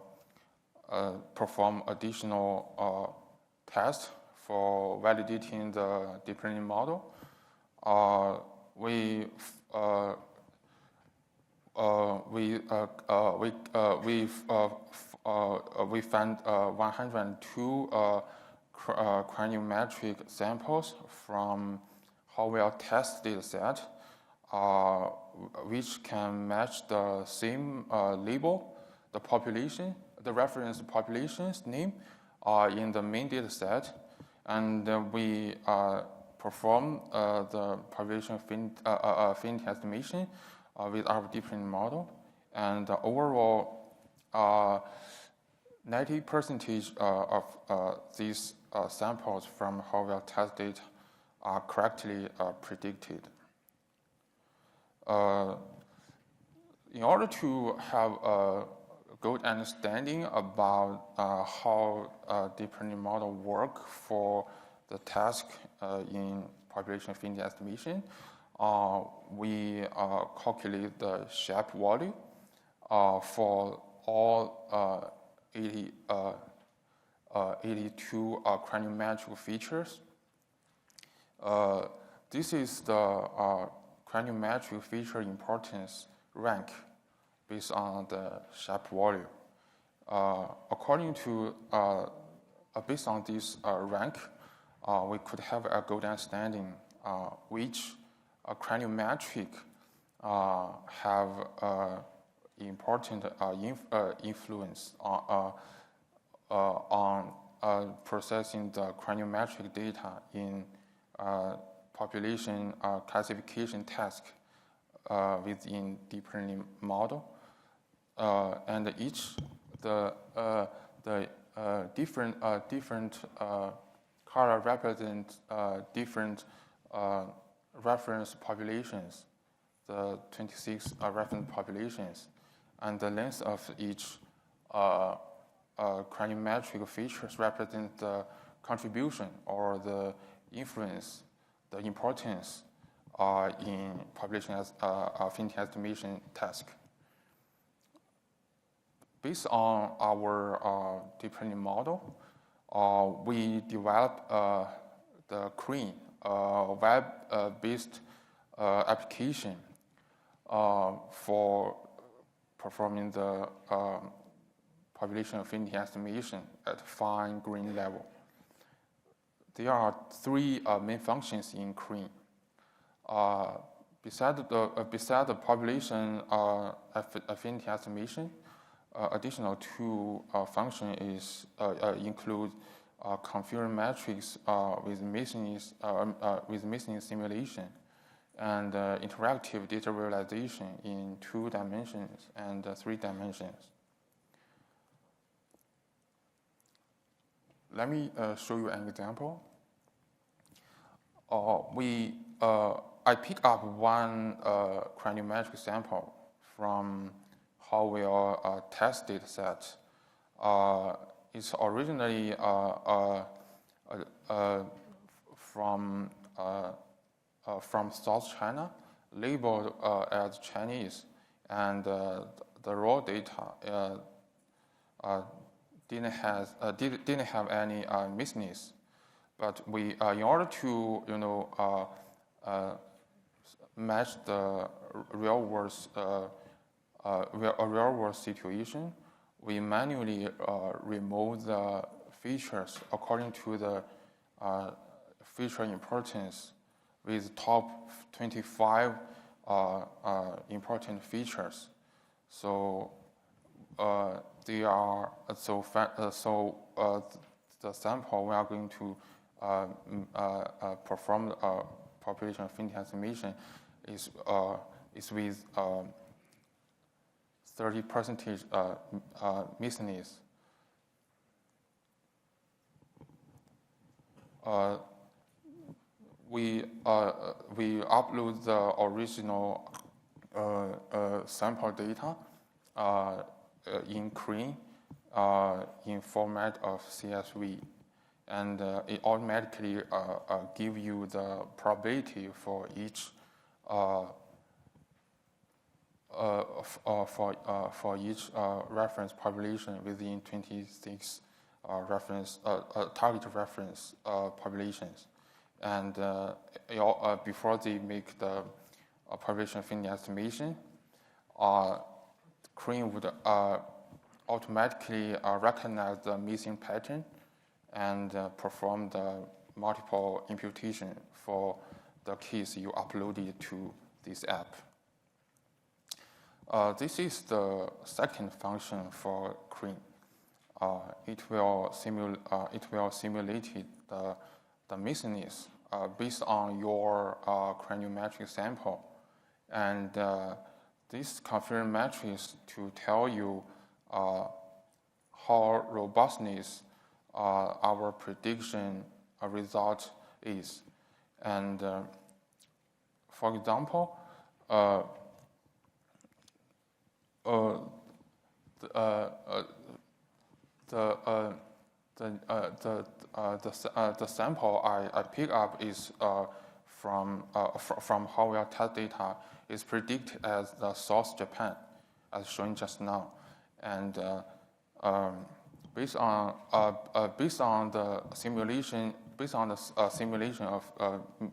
perform additional tests for validating the deep learning model. We found 102 craniometric samples from Howell test data set, which can match the same label, the population, the reference population's name in the main data set. And we perform the population affinity estimation with our deep learning model. And overall, 90% of these samples from Howell test data are correctly predicted. In order to have a good understanding about how deep learning model work for the task in population affinity estimation, we calculate the shape value for all 82 craniometric features. This is the craniometric feature importance rank based on the shape value. According to, based on this rank, we could have a good understanding which craniometric have important influence on processing the craniometric data in population classification task within deep learning model, and each the different color represent different reference populations, the 26 reference populations, and the length of each craniometric features represent the contribution or the influence, the importance in population affinity estimation task. Based on our deep learning model, we developed the Crane, web-based application for performing the population affinity estimation at fine-grained level. There are three main functions in Crane. Beside the population affinity estimation, additional two functions include confirm metrics with missing simulation and interactive data visualization in 2 dimensions and 3 dimensions. Let me show you an example. I picked up one craniometric sample from Howell test data set. It's originally from South China, labeled as Chinese, and the raw data didn't have any missingness. But we, in order to match the real world situation, we manually remove the features according to the feature importance with top 25 important features. So they are the sample we are going to perform population affinity estimation is with 30% missingness. We upload the original sample data in Crane in format of CSV, and it automatically give you the probability for each reference population within 26 target reference populations, and before they make the population affinity estimation, Crane would automatically recognize the missing pattern and perform the multiple imputation for the case you uploaded to this app. This is the second function for Crane. It will simulate the missingness based on your craniometric sample, and this confirm matrix to tell you how robustness our prediction result is. And for example, the sample I pick up is from how our test data is predicted as the South Japan, as shown just now, and based on the simulation of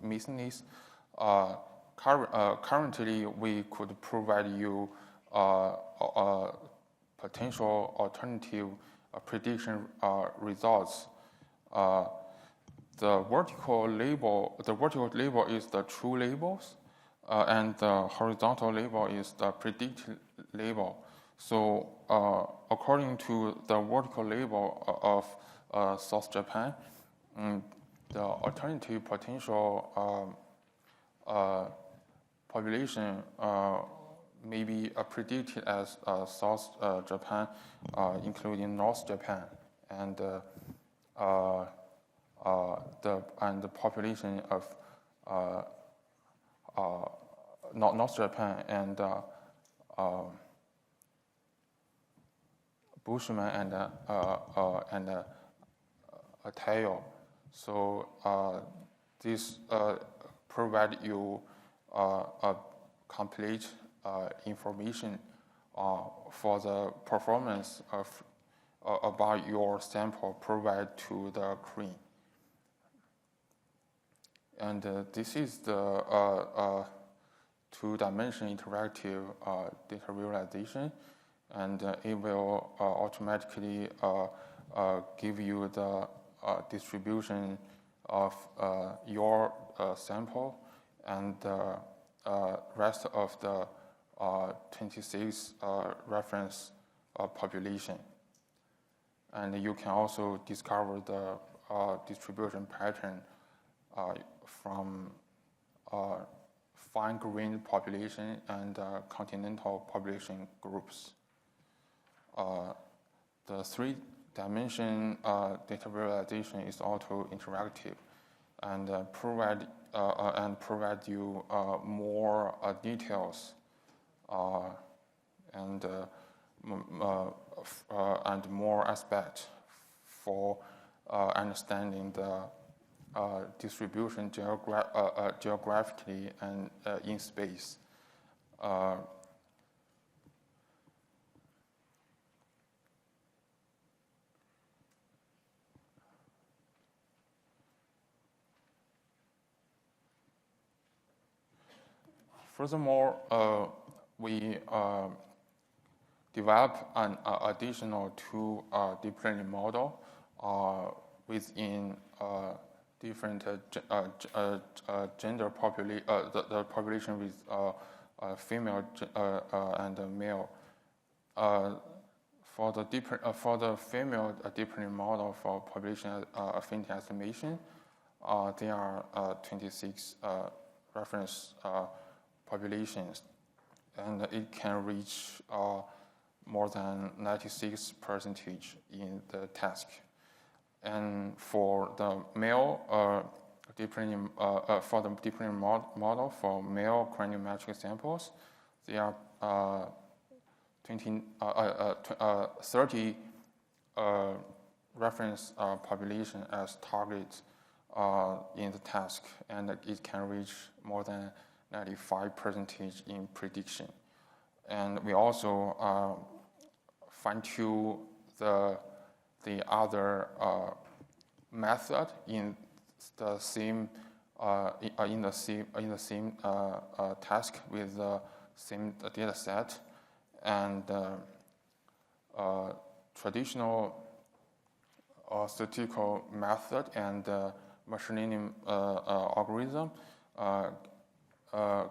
missingness, currently we could provide you potential alternative prediction results. The vertical label is the true labels, and the horizontal label is the predicted label. So according to the vertical label of South Japan, the alternative potential population may be predicted as South Japan, including North Japan, and the population of North Japan and Bushman and Tayo. So this provide you a complete information for the performance of about your sample provided to the Crane. And this is the two-dimensional interactive data visualization, and it will automatically give you the distribution of your sample and the rest of the 26 reference population. And you can also discover the distribution pattern from fine-grained population and continental population groups. The three-dimension data visualization is also interactive and provide you more details and more aspects for understanding the distribution geographically and in space. Furthermore, we develop an additional two deep learning model within different gender the population with female and male. For the female deep learning model for population affinity estimation, there are 26 reference populations, and it can reach more than 96% in the task. And for the male deep learning model for male craniometric samples, there are 30 reference population as target in the task, and it can reach more than 95% in prediction. And we also fine-tune the other method in the same task with the same data set, and traditional statistical method and machine learning algorithm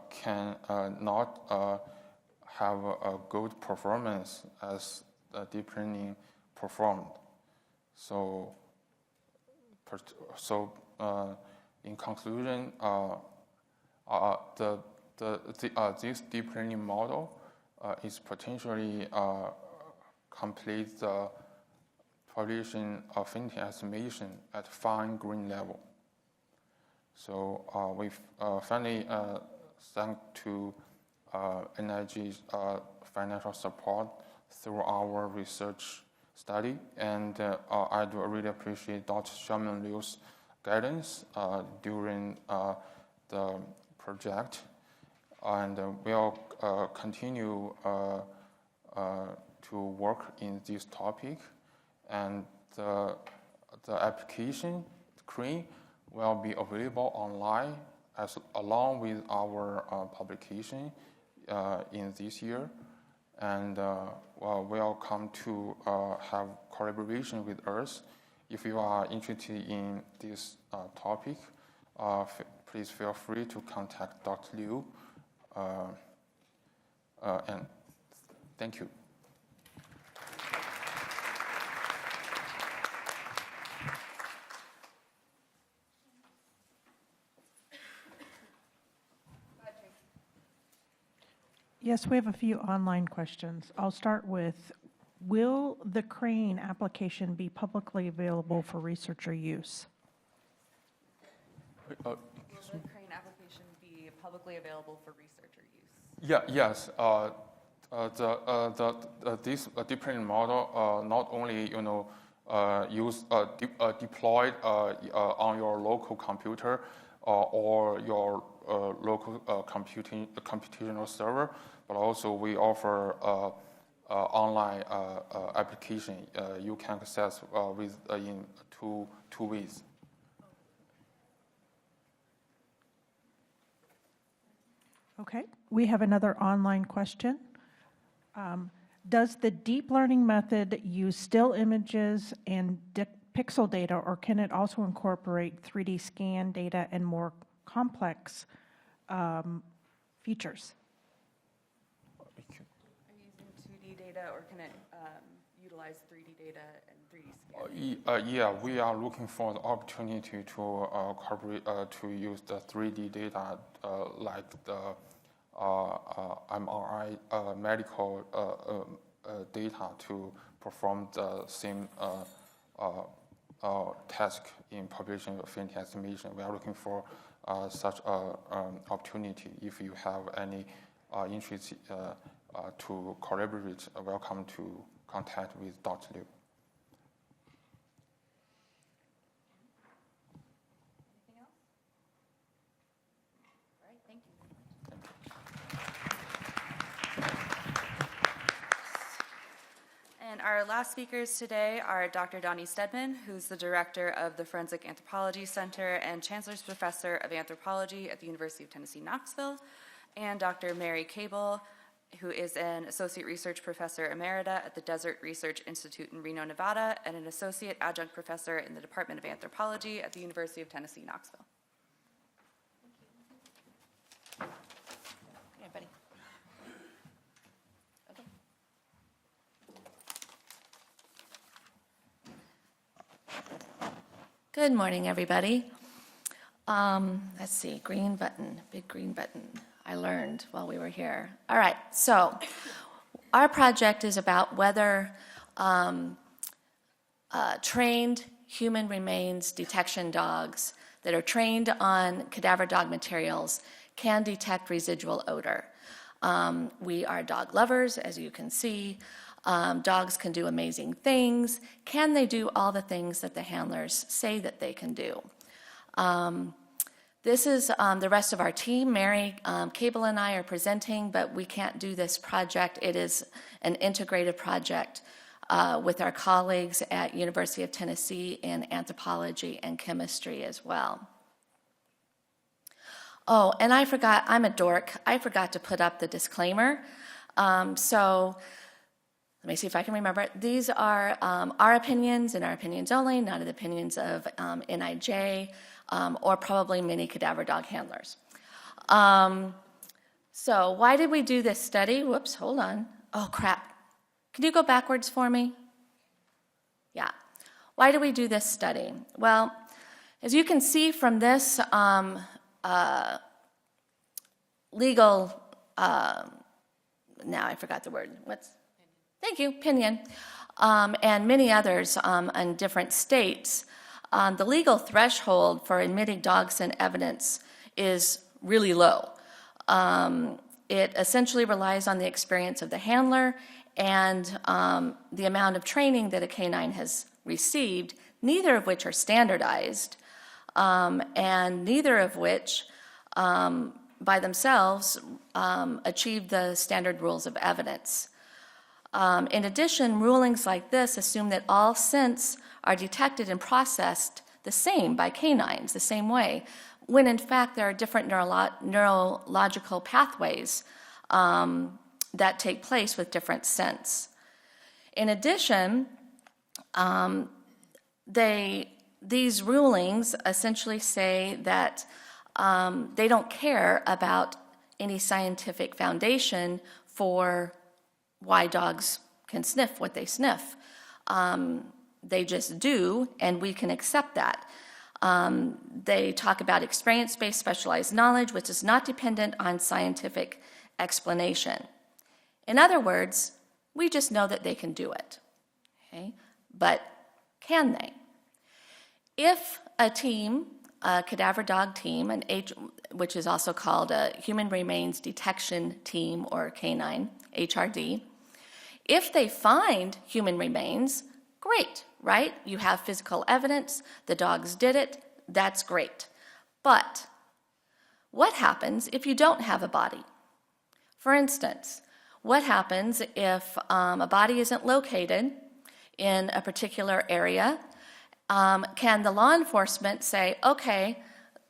can not have a good performance as the deep learning performed. So in conclusion, this deep learning model is potentially complete the population affinity estimation at fine-grained level. So we finally thank to NIJ's financial support through our research study, and I do really appreciate Dr. Xiaoming Liu's guidance during the project, and we'll continue to work in this topic, and the application screen will be available online along with our publication in this year, and we'll come to have collaboration with us. If you are interested in this topic, please feel free to contact Dr. Liu, and thank you. Yes, we have a few online questions. I'll start with, will the Crane application be publicly available for researcher use? Will the Crane application be publicly available for researcher use? Yeah, yes. This deep learning model not only deployed on your local computer or your local computational server, but also we offer online application you can access in two ways. Okay, we have another online question. Does the deep learning method use still images and pixel data, or can it also incorporate 3D scan data and more complex features? Are you using 2D data, or can it utilize 3D data and 3D scan? Yeah, we are looking for the opportunity to to use the 3D data like the MRI medical data to perform the same task in population affinity estimation. We are looking for such opportunity. If you have any interest to collaborate, welcome to contact with Dr. Liu. Anything else? All right, thank you. And our last speakers today are Dr. Dawnie Steadman, who's the director of the Forensic Anthropology Center and Chancellor's Professor of Anthropology at the University of Tennessee, Knoxville, and Dr. Mary Cablk, who is an Associate Research Professor Emerita at the Desert Research Institute in Reno, Nevada, and an Associate Adjunct Professor in the Department of Anthropology at the University of Tennessee, Knoxville. Yeah, buddy. Okay. Good morning, everybody. Let's see, green button, big green button. I learned while we were here. All right, so our project is about whether trained human remains detection dogs that are trained on cadaver dog materials can detect residual odor. We are dog lovers, as you can see. Dogs can do amazing things. Can they do all the things that the handlers say that they can do? This is the rest of our team. Mary, Cablk, and I are presenting, but we can't do this project. It is an integrated project with our colleagues at University of Tennessee in anthropology and chemistry as well. Oh, and I forgot, I'm a dork. I forgot to put up the disclaimer. So let me see if I can remember it. These are our opinions and our opinions only, not the opinions of NIJ or probably many cadaver dog handlers. So why did we do this study? Whoops, hold on. Oh, crap. Can you go backwards for me? Yeah. Why do we do this study? Well, as you can see from this legal, now I forgot the word. Thank you, opinion, and many others in different states, the legal threshold for admitting dog scent evidence is really low. It essentially relies on the experience of the handler and the amount of training that a canine has received, neither of which are standardized, and neither of which by themselves achieve the standard rules of evidence. In addition, rulings like this assume that all scents are detected and processed the same by canines, the same way, when in fact there are different neurological pathways that take place with different scents. In addition, these rulings essentially say that they don't care about any scientific foundation for why dogs can sniff what they sniff. They just do, and we can accept that. They talk about experience-based specialized knowledge, which is not dependent on scientific explanation. In other words, we just know that they can do it. Okay? But can they? If a team, a cadaver dog team, which is also called a Human Remains Detection Team or canine, HRD, if they find human remains, great, right? You have physical evidence, the dogs did it, that's great. But what happens if you don't have a body? For instance, what happens if a body isn't located in a particular area? Can the law enforcement say, okay,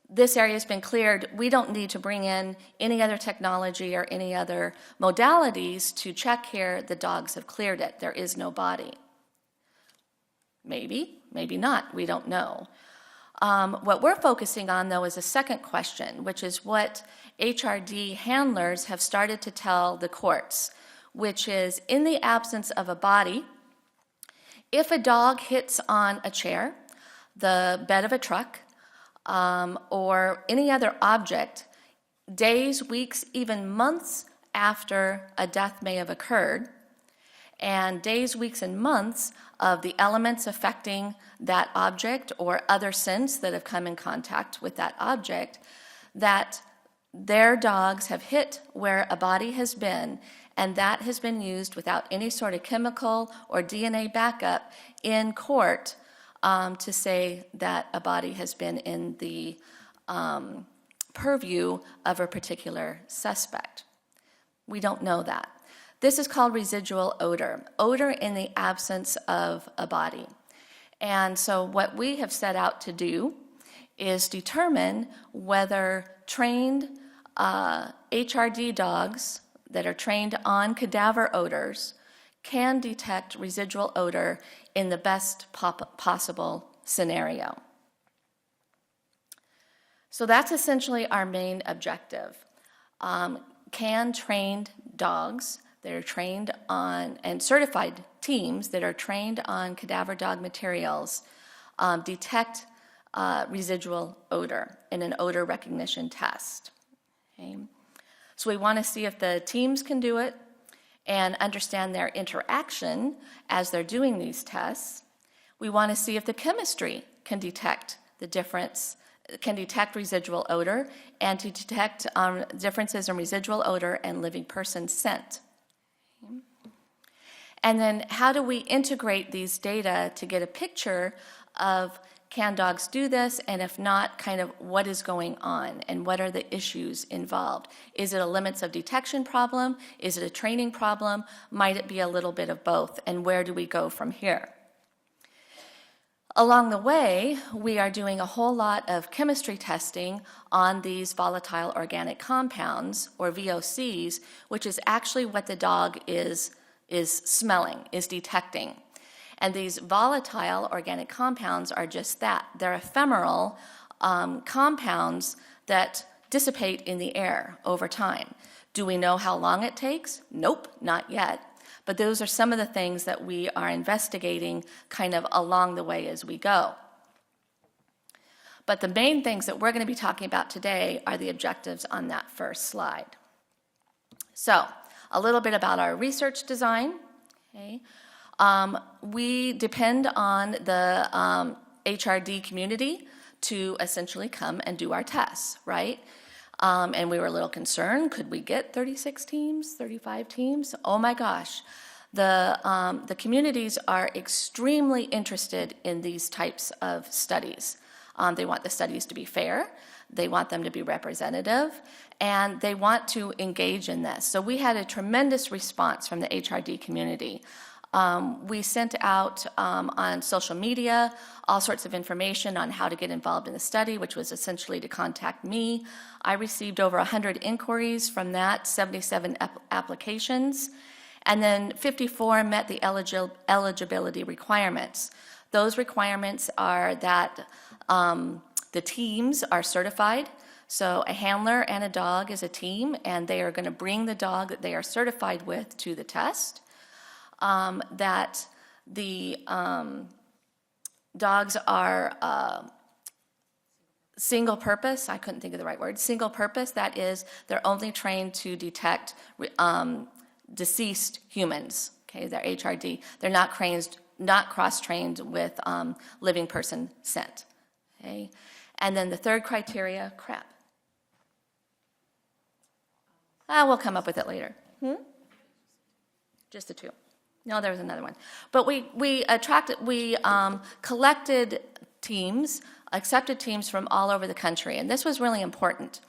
this area has been cleared, we don't need to bring in any other technology or any other modalities to check here, the dogs have cleared it, there is no body? Maybe, maybe not, we don't know. What we're focusing on, though, is a second question, which is what HRD handlers have started to tell the courts, which is, in the absence of a body, if a dog hits on a chair, the bed of a truck, or any other object, days, weeks, even months after a death may have occurred, and days, weeks, and months of the elements affecting that object or other scents that have come in contact with that object, that their dogs have hit where a body has been, and that has been used without any sort of chemical or DNA backup in court to say that a body has been in the purview of a particular suspect. We don't know that. This is called residual odor, odor in the absence of a body. And so what we have set out to do is determine whether trained HRD dogs that are trained on cadaver odors can detect residual odor in the best possible scenario. So that's essentially our main objective. Can trained dogs that are trained on, and certified teams that are trained on cadaver dog materials detect residual odor in an odor recognition test? Okay. So we want to see if the teams can do it and understand their interaction as they're doing these tests. We want to see if the chemistry can detect the difference, can detect residual odor, and to detect differences in residual odor and living person scent. And then how do we integrate these data to get a picture of can dogs do this, and if not, kind of what is going on and what are the issues involved? Is it a limits of detection problem? Is it a training problem? Might it be a little bit of both? And where do we go from here? Along the way, we are doing a whole lot of chemistry testing on these volatile organic compounds, or VOCs, which is actually what the dog is smelling, is detecting. And these volatile organic compounds are just that. They're ephemeral compounds that dissipate in the air over time. Do we know how long it takes? Nope, not yet. But those are some of the things that we are investigating kind of along the way as we go. But the main things that we're going to be talking about today are the objectives on that first slide. So, a little bit about our research design. Okay. We depend on the HRD community to essentially come and do our tests, right? And we were a little concerned, could we get 36 teams, 35 teams? Oh my gosh. The communities are extremely interested in these types of studies. They want the studies to be fair, they want them to be representative, and they want to engage in this. So we had a tremendous response from the HRD community. We sent out on social media all sorts of information on how to get involved in the study, which was essentially to contact me. I received over 100 inquiries from that, 77 applications, and then 54 met the eligibility requirements. Those requirements are that the teams are certified. So a handler and a dog is a team, and they are going to bring the dog that they are certified with to the test. That the dogs are single purpose, I couldn't think of the right word, single purpose, that is, they're only trained to detect deceased humans, okay, they're HRD. They're not cross-trained with living person scent, okay. And then the third criteria, we'll come up with it later. Just the two. No, there was another one. But we collected teams, accepted teams from all over the country, and this was really important.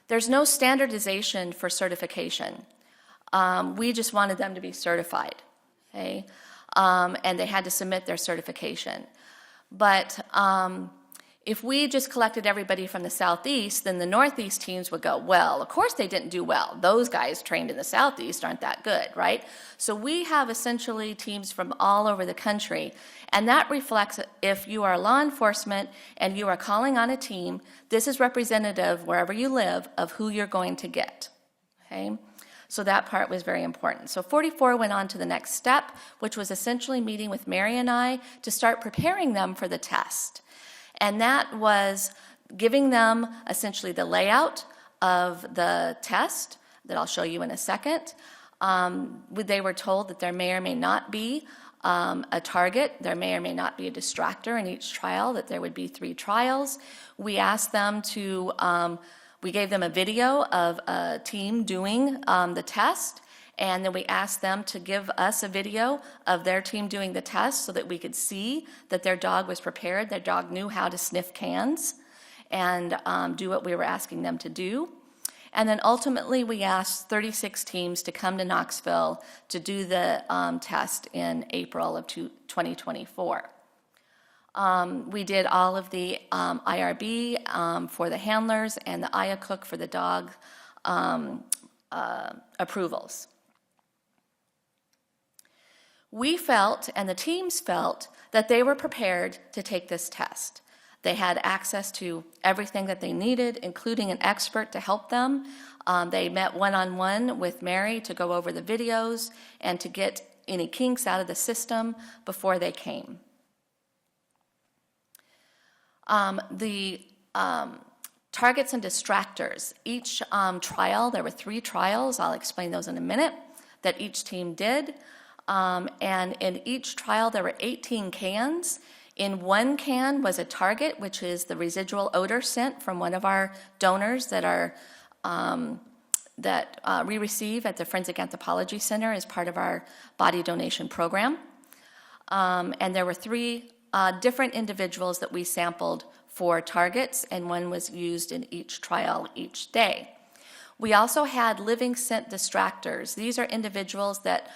There's no standardization for certification. We just wanted them to be certified, okay? And they had to submit their certification. But if we just collected everybody from the Southeast, then the Northeast teams would go, well, of course they didn't do well. Those guys trained in the Southeast aren't that good, right? So we have essentially teams from all over the country, and that reflects if you are law enforcement and you are calling on a team, this is representative wherever you live of who you're going to get, okay? So that part was very important. So 44 went on to the next step, which was essentially meeting with Mary and I to start preparing them for the test. And that was giving them essentially the layout of the test that I'll show you in a second. They were told that there may or may not be a target, there may or may not be a distractor in each trial, that there would be 3 trials. We asked them to, we gave them a video of a team doing the test, and then we asked them to give us a video of their team doing the test so that we could see that their dog was prepared, their dog knew how to sniff cans and do what we were asking them to do. And then ultimately we asked 36 teams to come to Knoxville to do the test in April of 2024. We did all of the IRB for the handlers and the IACOOK for the dog approvals. We felt, and the teams felt, that they were prepared to take this test. They had access to everything that they needed, including an expert to help them. They met one-on-one with Mary to go over the videos and to get any kinks out of the system before they came. The targets and distractors. Each trial, there were 3 trials, I'll explain those in a minute, that each team did. And in each trial, there were 18 cans. In one can was a target, which is the residual odor scent from one of our donors that are that we receive at the Forensic Anthropology Center as part of our body donation program. And there were 3 different individuals that we sampled for targets, and one was used in each trial each day. We also had living scent distractors. These are individuals that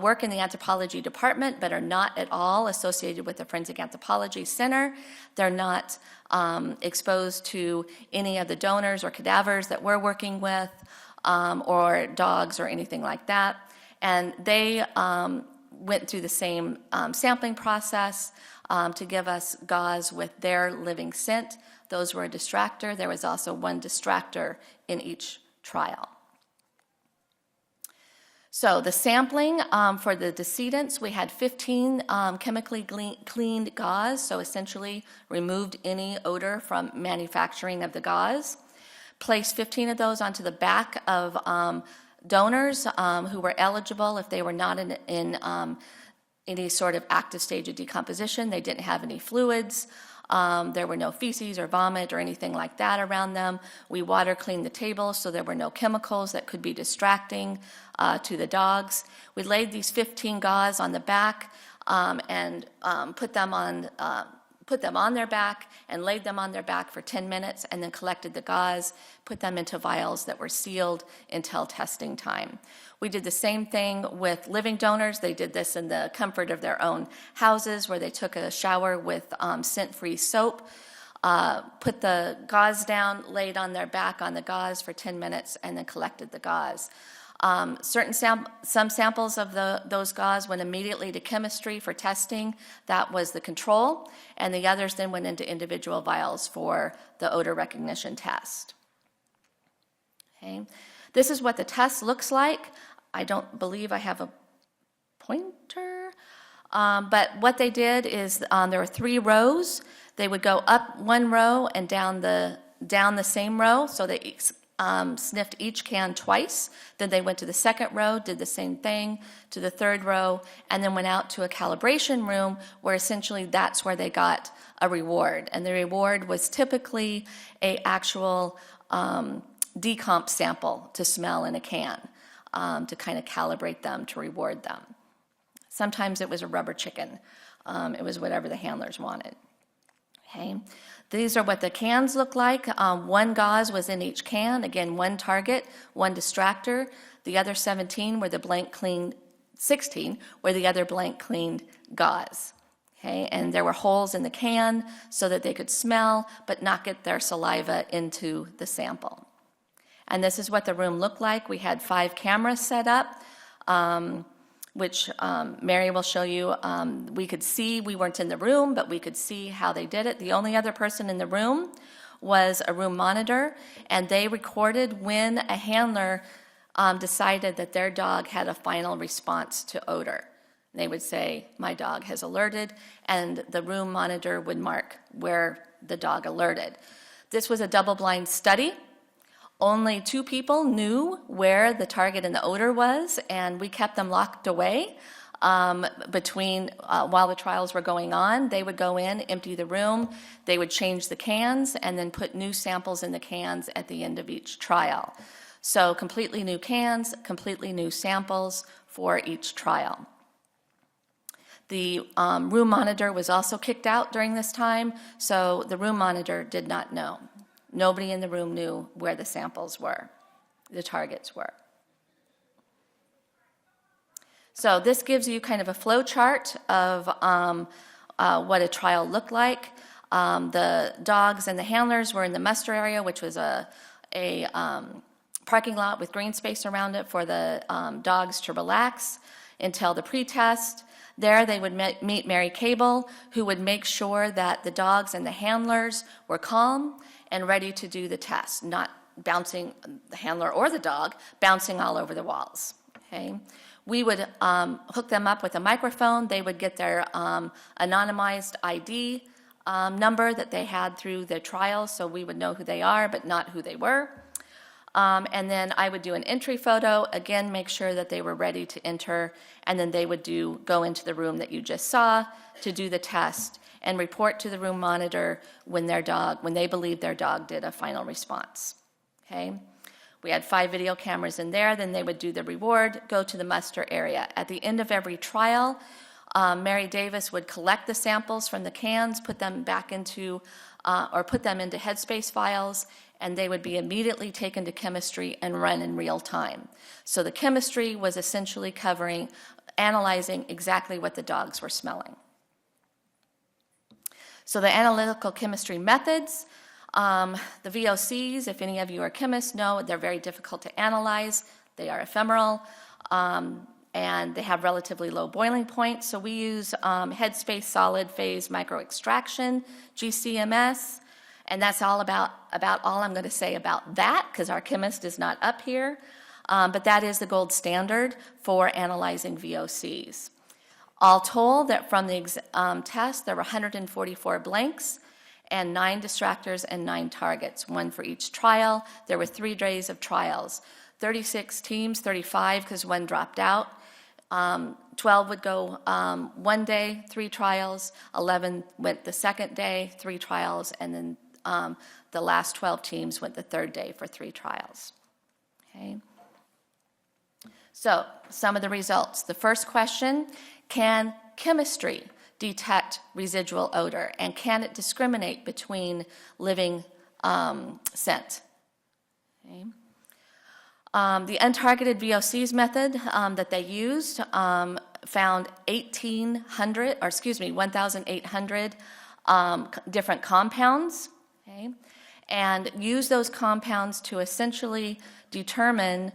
work in the anthropology department but are not at all associated with the Forensic Anthropology Center. They're not exposed to any of the donors or cadavers that we're working with, or dogs or anything like that. And they went through the same sampling process to give us gauze with their living scent. Those were a distractor. There was also 1 distractor in each trial. So the sampling for the decedents, we had 15 chemically cleaned gauze, so essentially removed any odor from manufacturing of the gauze. Placed 15 of those onto the back of donors who were eligible if they were not in any sort of active stage of decomposition. They didn't have any fluids. There were no feces or vomit or anything like that around them. We water cleaned the table, so there were no chemicals that could be distracting to the dogs. We laid these 15 gauze on the back and put them on their back and laid them on their back for 10 minutes and then collected the gauze, put them into vials that were sealed until testing time. We did the same thing with living donors. They did this in the comfort of their own houses, where they took a shower with scent-free soap, put the gauze down, laid on their back on the gauze for 10 minutes, and then collected the gauze. Some samples of those gauze went immediately to chemistry for testing. That was the control, and the others then went into individual vials for the odor recognition test. Okay. This is what the test looks like. I don't believe I have a pointer, but what they did is there were 3 rows. They would go up 1 row and down the same row, so they sniffed each can twice. Then they went to the 2nd row, did the same thing, to the 3rd row, and then went out to a calibration room where essentially that's where they got a reward. And the reward was typically an actual decomp sample to smell in a can to kind of calibrate them, to reward them. Sometimes it was a rubber chicken. It was whatever the handlers wanted. Okay. These are what the cans look like. 1 gauze was in each can. Again, 1 target, 1 distractor. The other 16 were the blank cleaned gauze. Okay, and there were holes in the can so that they could smell but not get their saliva into the sample. And this is what the room looked like. We had 5 cameras set up, which Mary will show you. We could see, we weren't in the room, but we could see how they did it. The only other person in the room was a room monitor, and they recorded when a handler decided that their dog had a final response to odor. They would say, my dog has alerted, and the room monitor would mark where the dog alerted. This was a double-blind study. Only 2 people knew where the target and the odor was, and we kept them locked away between while the trials were going on. They would go in, empty the room, they would change the cans, and then put new samples in the cans at the end of each trial. So completely new cans, completely new samples for each trial. The room monitor was also kicked out during this time, so the room monitor did not know. Nobody in the room knew where the samples were, the targets were. So this gives you kind of a flow chart of what a trial looked like. The dogs and the handlers were in the muster area, which was a parking lot with green space around it for the dogs to relax until the pretest. There they would meet Mary Cablk, who would make sure that the dogs and the handlers were calm and ready to do the test, not bouncing, the handler or the dog, bouncing all over the walls. Okay. We would hook them up with a microphone. They would get their anonymized ID number that they had through the trial, so we would know who they are, but not who they were. And then I would do an entry photo, again, make sure that they were ready to enter, and then they would go into the room that you just saw to do the test and report to the room monitor when they believed their dog did a final response. Okay? We had 5 video cameras in there. Then they would do the reward, go to the muster area. At the end of every trial, Mary Davis would collect the samples from the cans, put them back into, or put them into headspace files, and they would be immediately taken to chemistry and run in real time. So the chemistry was essentially analyzing exactly what the dogs were smelling. So the analytical chemistry methods, the VOCs, if any of you are chemists, know they're very difficult to analyze. They are ephemeral, and they have relatively low boiling points. So we use headspace solid phase microextraction, GCMS, and that's about all I'm going to say about that, because our chemist is not up here. But that is the gold standard for analyzing VOCs. All told, that from the test, there were 144 blanks and 9 distractors and 9 targets, 1 for each trial. There were 3 days of trials. 36 teams, 35 because 1 dropped out. 12 would go 1 day, 3 trials. 11 went the second day, 3 trials, and then the last 12 teams went the third day for 3 trials. Okay. So, some of the results. The first question, can chemistry detect residual odor, and can it discriminate between living scent? Okay. The untargeted VOCs method that they used found 1,800 different compounds, okay, and used those compounds to essentially determine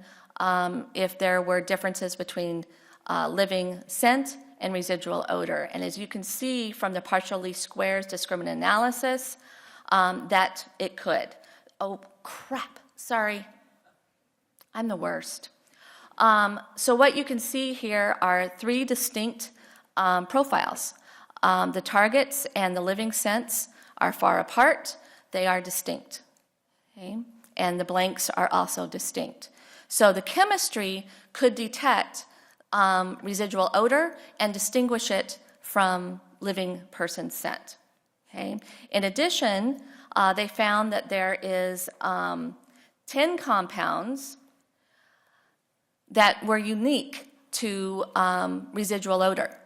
if there were differences between living scent and residual odor. And as you can see from the partial least squares discriminant analysis, that it could. Oh, crap, sorry. I'm the worst. So what you can see here are 3 distinct profiles. The targets and the living scents are far apart. They are distinct. Okay? And the blanks are also distinct. So the chemistry could detect residual odor and distinguish it from living person scent. Okay? In addition, they found that there is 10 compounds that were unique to residual odor.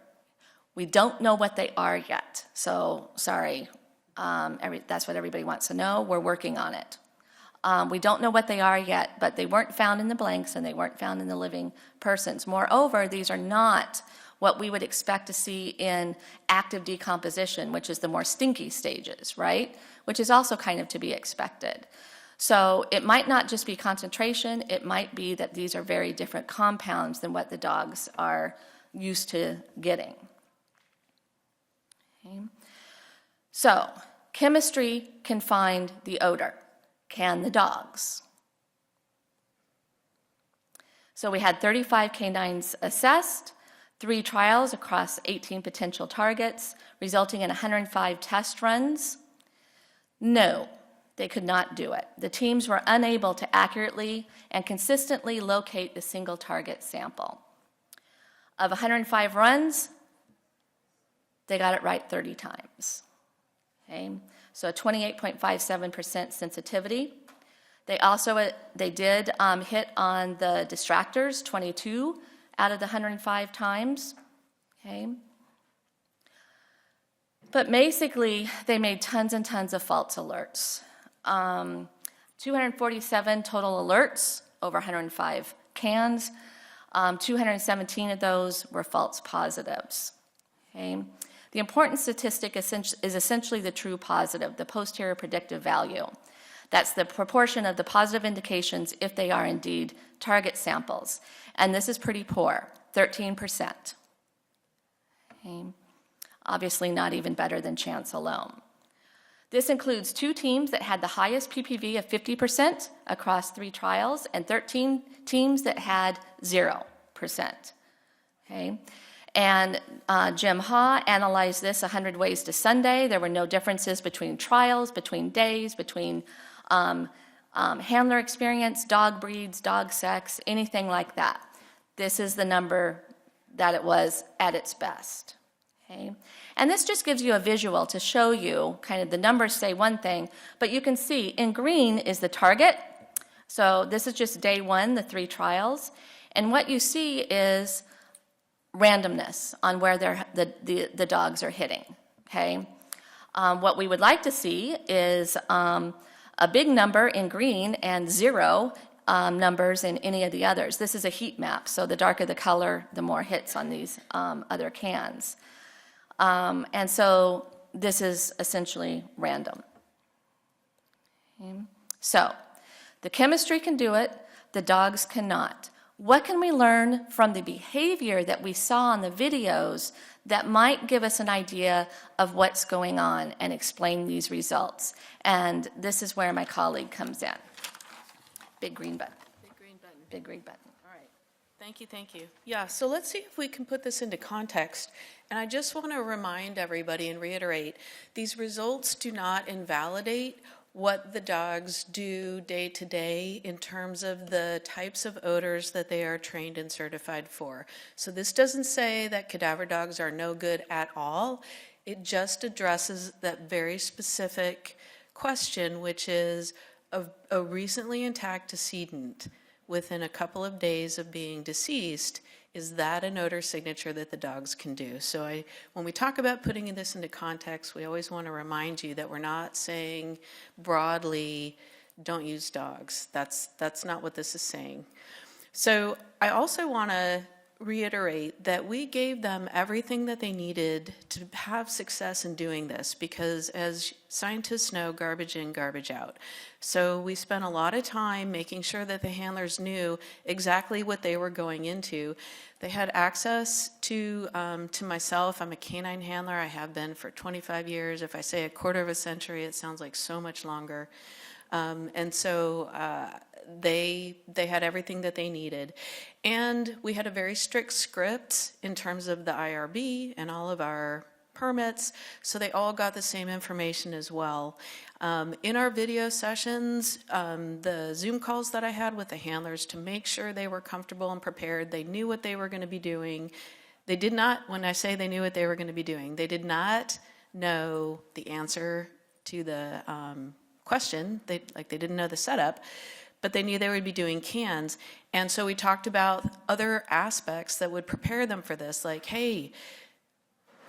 We don't know what they are yet, so sorry, that's what everybody wants to know. We're working on it. We don't know what they are yet, but they weren't found in the blanks and they weren't found in the living persons. Moreover, these are not what we would expect to see in active decomposition, which is the more stinky stages, right? Which is also kind of to be expected. So it might not just be concentration, it might be that these are very different compounds than what the dogs are used to getting. Okay. So, chemistry can find the odor. Can the dogs? So we had 35 canines assessed, 3 trials across 18 potential targets, resulting in 105 test runs. No, they could not do it. The teams were unable to accurately and consistently locate the single target sample. Of 105 runs, they got it right 30 times. Okay? So a 28.57% sensitivity. They did hit on the distractors 22 out of the 105 times. Okay? But basically, they made tons and tons of false alerts. 247 total alerts, over 105 cans. 217 of those were false positives. Okay? The important statistic is essentially the true positive, the posterior predictive value. That's the proportion of the positive indications if they are indeed target samples. And this is pretty poor, 13%. Okay. Obviously not even better than chance alone. This includes 2 teams that had the highest PPV of 50% across 3 trials and 13 teams that had 0%. Okay. And Jim Ha analyzed this 100 ways to Sunday. There were no differences between trials, between days, between handler experience, dog breeds, dog sex, anything like that. This is the number that it was at its best. Okay? And this just gives you a visual to show you, kind of the numbers say one thing, but you can see in green is the target, So this is just day one, the 3 trials. And what you see is randomness on where the dogs are hitting, okay? What we would like to see is a big number in green and 0 numbers in any of the others. This is a heat map, so the darker the color, the more hits on these other cans. And so this is essentially random. Okay. So the chemistry can do it, the dogs cannot. What can we learn from the behavior that we saw in the videos that might give us an idea of what's going on and explain these results? And this is where my colleague comes in. Big green button. Big green button. Big green button. All right. Thank you, thank you. Yeah, so let's see if we can put this into context. And I just want to remind everybody and reiterate, these results do not invalidate what the dogs do day to day in terms of the types of odors that they are trained and certified for. So this doesn't say that cadaver dogs are no good at all. It just addresses that very specific question, which is a recently intact decedent within a couple of days of being deceased, is that an odor signature that the dogs can do? So when we talk about putting this into context, we always want to remind you that we're not saying broadly, don't use dogs. That's not what this is saying. So I also want to reiterate that we gave them everything that they needed to have success in doing this, because as scientists know, garbage in, garbage out. So we spent a lot of time making sure that the handlers knew exactly what they were going into. They had access to myself. I'm a canine handler. I have been for 25 years. If I say a quarter of a century, it sounds like so much longer. And so they had everything that they needed. And we had a very strict script in terms of the IRB and all of our permits, so they all got the same information as well. In our video sessions, the Zoom calls that I had with the handlers to make sure they were comfortable and prepared, they knew what they were going to be doing. They did not, when I say they knew what they were going to be doing, they did not know the answer to the question. They didn't know the setup, but they knew they would be doing cans. And so we talked about other aspects that would prepare them for this, like, hey,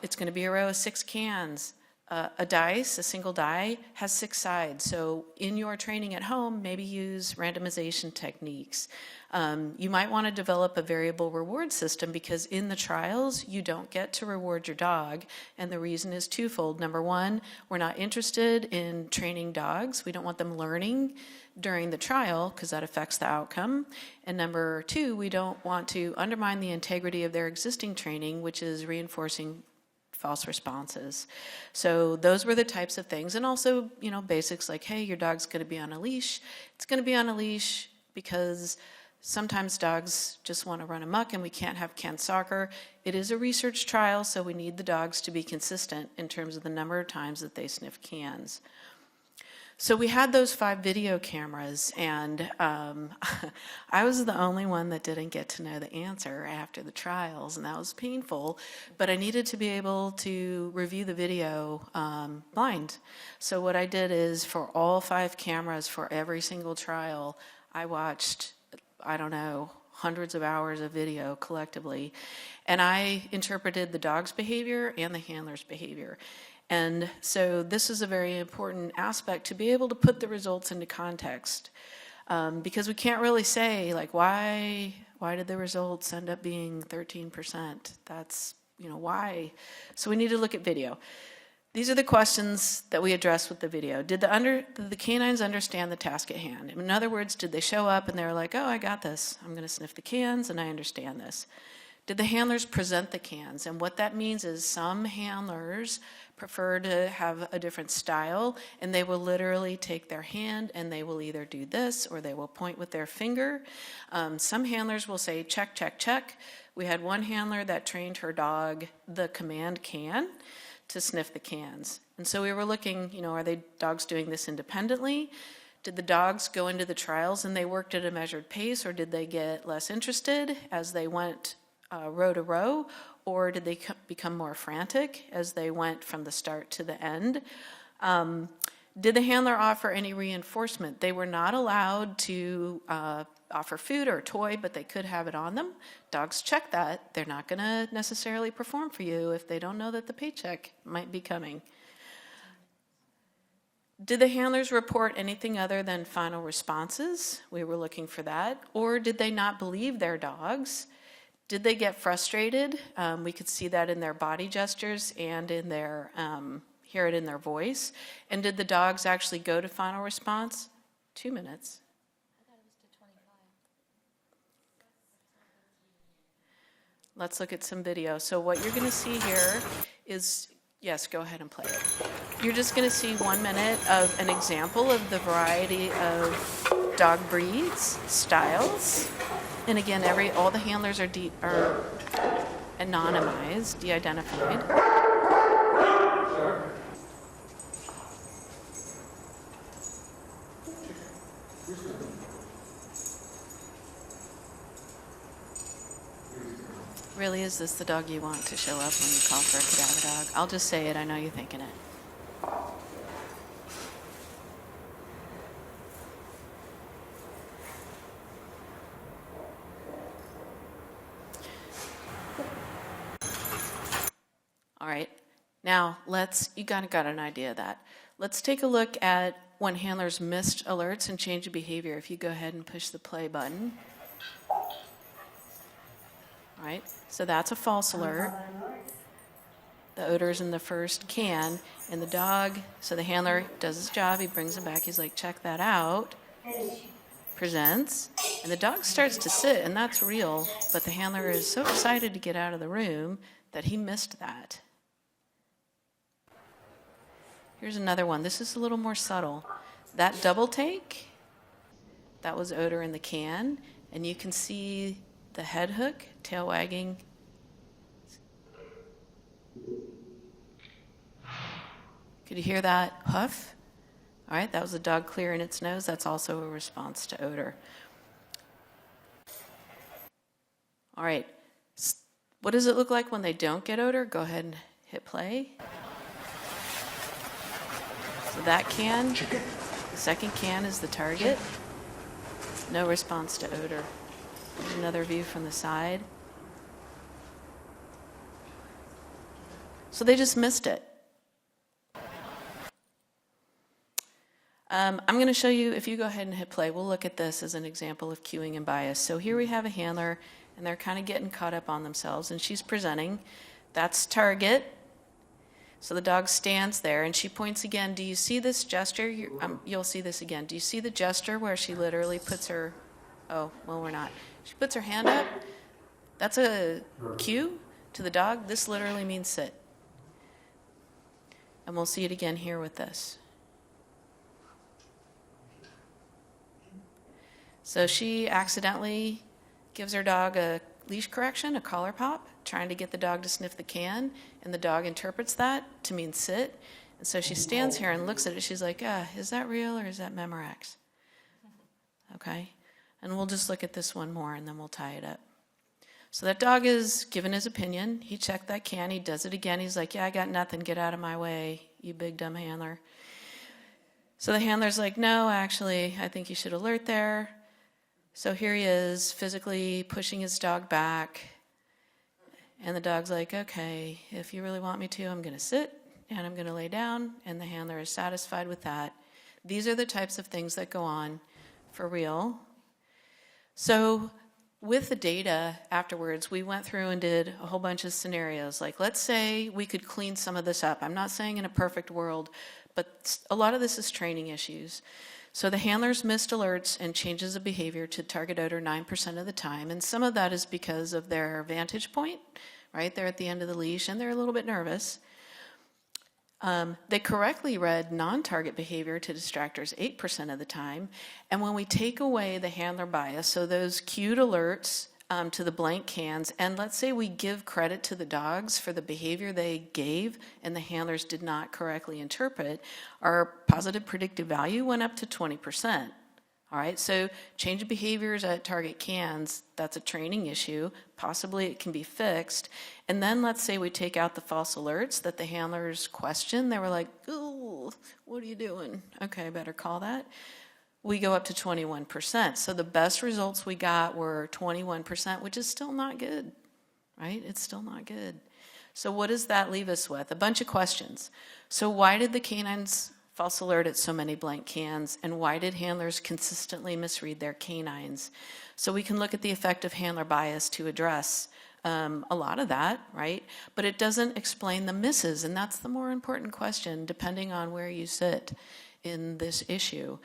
it's going to be a row of 6 cans. A dice, a single die, has 6 sides. So in your training at home, maybe use randomization techniques. You might want to develop a variable reward system, because in the trials, you don't get to reward your dog. And the reason is twofold. Number one, we're not interested in training dogs. We don't want them learning during the trial, because that affects the outcome. And number two, we don't want to undermine the integrity of their existing training, which is reinforcing false responses. So those were the types of things. And also, basics like, hey, your dog's going to be on a leash. It's going to be on a leash because sometimes dogs just want to run amok and we can't have canned soccer. It is a research trial, so we need the dogs to be consistent in terms of the number of times that they sniff cans. So we had those 5 video cameras, and I was the only one that didn't get to know the answer after the trials, and that was painful, but I needed to be able to review the video blind. So what I did is, for all 5 cameras for every single trial, I watched, hundreds of hours of video collectively, and I interpreted the dog's behavior and the handler's behavior. And so this is a very important aspect, to be able to put the results into context, because we can't really say, like, why did the results end up being 13%? That's, why? So we need to look at video. These are the questions that we address with the video. Did the canines understand the task at hand? In other words, did they show up and they were like, oh, I got this. I'm going to sniff the cans and I understand this. Did the handlers present the cans? And what that means is some handlers prefer to have a different style, and they will literally take their hand and they will either do this or they will point with their finger. Some handlers will say, check, check, check. We had one handler that trained her dog the command can to sniff the cans. And so we were looking, are they dogs doing this independently? Did the dogs go into the trials and they worked at a measured pace, or did they get less interested as they went row to row, or did they become more frantic as they went from the start to the end? Did the handler offer any reinforcement? They were not allowed to offer food or a toy, but they could have it on them. Dogs check that. They're not going to necessarily perform for you if they don't know that the paycheck might be coming. Did the handlers report anything other than final responses? We were looking for that. Or did they not believe their dogs? Did they get frustrated? We could see that in their body gestures and in their, hear it in their voice. And did the dogs actually go to final response? 2 minutes. I thought it was to 25. Let's look at some video. So what you're going to see here is, yes, go ahead and play it. You're just going to see 1 minute of an example of the variety of dog breeds, styles. And again, all the handlers are anonymized, de-identified. Really, is this the dog you want to show up when you call for a cadaver dog? I'll just say it, I know you're thinking it. All right, now you got an idea of that. Let's take a look at when handlers missed alerts and change of behavior. If you go ahead and push the play button. All right, so that's a false alert. The odor's in the first can, and the dog, so the handler does his job, he brings him back, he's like, check that out, presents, and the dog starts to sit, and that's real, but the handler is so excited to get out of the room that he missed that. Here's another one. This is a little more subtle. That double take, that was odor in the can, and you can see the head hook, tail wagging. Could you hear that huff? All right, that was the dog clearing its nose. That's also a response to odor. All right, what does it look like when they don't get odor? Go ahead and hit play. So that can, the second can is the target. No response to odor. Here's another view from the side. So they just missed it. I'm going to show you, if you go ahead and hit play, we'll look at this as an example of cueing and bias. So here we have a handler, and they're kind of getting caught up on themselves, and she's presenting. That's target. So the dog stands there, and she points again. Do you see this gesture? You'll see this again. Do you see the gesture where she literally puts her, oh, well, we're not. She puts her hand up. That's a cue to the dog. This literally means sit. And we'll see it again here with this. So she accidentally gives her dog a leash correction, a collar pop, trying to get the dog to sniff the can, and the dog interprets that to mean sit. And so she stands here and looks at it. She's like, is that real or is that Memorex? Okay. And we'll just look at this one more, and then we'll tie it up. So that dog is given his opinion. He checked that can. He does it again. He's like, yeah, I got nothing. Get out of my way, you big dumb handler. So the handler's like, no, actually, I think you should alert there. So here he is, physically pushing his dog back. And the dog's like, okay, if you really want me to, I'm going to sit, and I'm going to lay down. And the handler is satisfied with that. These are the types of things that go on for real. So with the data afterwards, we went through and did a whole bunch of scenarios. Like, let's say we could clean some of this up. I'm not saying in a perfect world, but a lot of this is training issues. So the handlers missed alerts and changes of behavior to target odor 9% of the time. And some of that is because of their vantage point, right? They're at the end of the leash and they're a little bit nervous. They correctly read non-target behavior to distractors 8% of the time. And when we take away the handler bias, so those cued alerts to the blank cans, and let's say we give credit to the dogs for the behavior they gave and the handlers did not correctly interpret, our positive predictive value went up to 20%. All right, so change of behaviors at target cans, that's a training issue. Possibly it can be fixed. And then let's say we take out the false alerts that the handlers questioned. They were like, ooh, Whoa, what are you doing? Okay, I better call that. We go up to 21%. So the best results we got were 21%, which is still not good, right? It's still not good. So what does that leave us with? A bunch of questions. So why did the canines false alert at so many blank cans, and why did handlers consistently misread their canines? So we can look at the effect of handler bias to address a lot of that, right? But it doesn't explain the misses, and that's the more important question, depending on where you sit in this issue.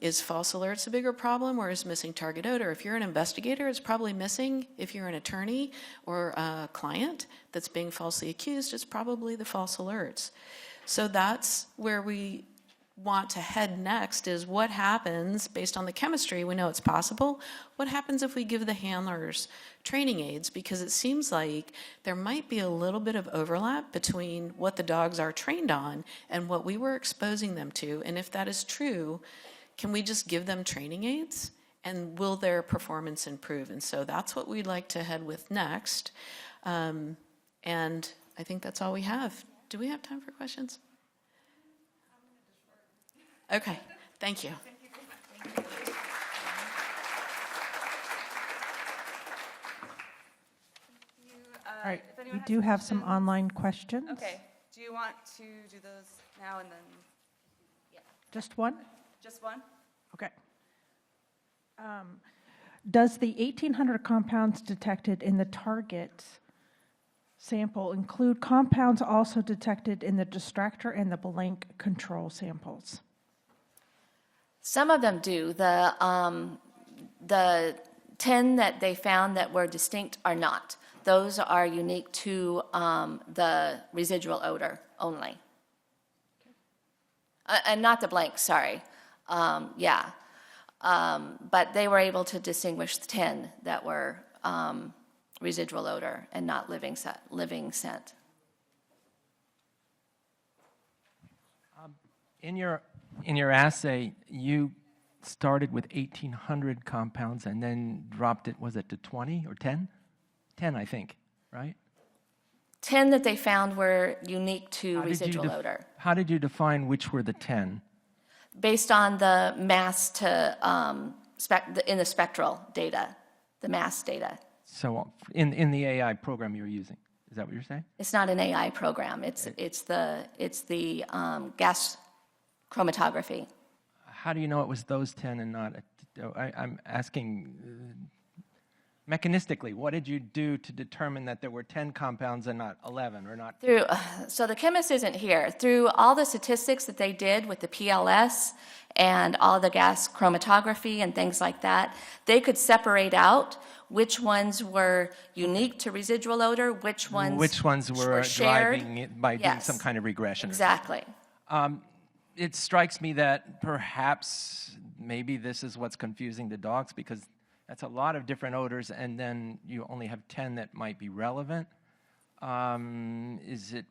Is false alerts a bigger problem, or is missing target odor? If you're an investigator, it's probably missing. If you're an attorney or a client that's being falsely accused, it's probably the false alerts. So that's where we want to head next, is what happens based on the chemistry. We know it's possible. What happens if we give the handlers training aids? Because it seems like there might be a little bit of overlap between what the dogs are trained on and what we were exposing them to. And if that is true, can we just give them training aids? And will their performance improve? And so that's what we'd like to head with next. And I think that's all we have. Do we have time for questions? Okay, thank you. All right, we do have some online questions. Okay. Do you want to do those now and then? Yeah. Just one? Just one? Okay. Does the 1,800 compounds detected in the target sample include compounds also detected in the distractor and the blank control samples? Some of them do. The 10 that they found that were distinct are not. Those are unique to the residual odor only. And not the blank, sorry. Yeah. But they were able to distinguish the 10 that were residual odor and not living scent. In your assay, you started with 1,800 compounds and then dropped it, was it to 20 or 10? 10, I think, right? 10 that they found were unique to residual odor. How did you define which were the 10? Based on the mass to in the spectral data, the mass data. So in the AI program you're using, is that what you're saying? It's not an AI program. It's the gas chromatography. How do you know it was those 10 and not? I'm asking mechanistically. What did you do to determine that there were 10 compounds and not 11 or not? So the chemist isn't here. Through all the statistics that they did with the PLS and all the gas chromatography and things like that, they could separate out which ones were unique to residual odor, which ones were shared. driving it by doing some kind of regression. Exactly. It strikes me that perhaps maybe this is what's confusing the dogs, because that's a lot of different odors, and then you only have 10 that might be relevant. Is it?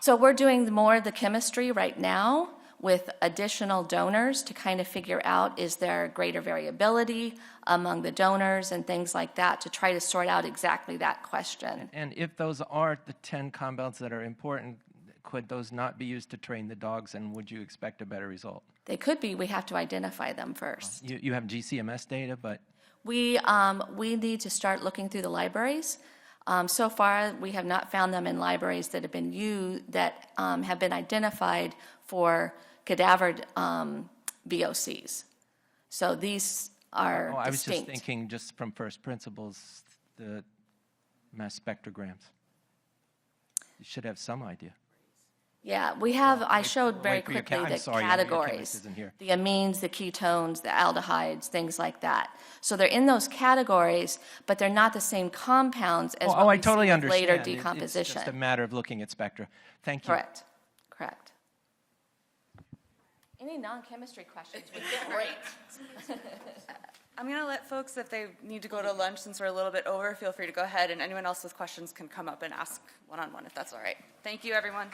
So we're doing more of the chemistry right now with additional donors to kind of figure out, is there greater variability among the donors and things like that, to try to sort out exactly that question. And if those are the 10 compounds that are important, could those not be used to train the dogs, and would you expect a better result? They could be. We have to identify them first. You have GCMS data, but? We need to start looking through the libraries. So far, we have not found them in libraries that have been used, that have been identified for cadavered VOCs. So these are distinct. I was just thinking, just from first principles, the mass spectrograms. You should have some idea. Yeah, we have. I showed very quickly the categories, the amines, the ketones, the aldehydes, things like that. So they're in those categories, but they're not the same compounds as what we totally see with understand. later decomposition. It's just a matter of looking at spectra. Thank you. Correct. Correct. Any non-chemistry questions would be great. I'm going to let folks, if they need to go to lunch, since we're a little bit over, feel free to go ahead, and anyone else with questions can come up and ask one-on-one if that's all right. Thank you, everyone.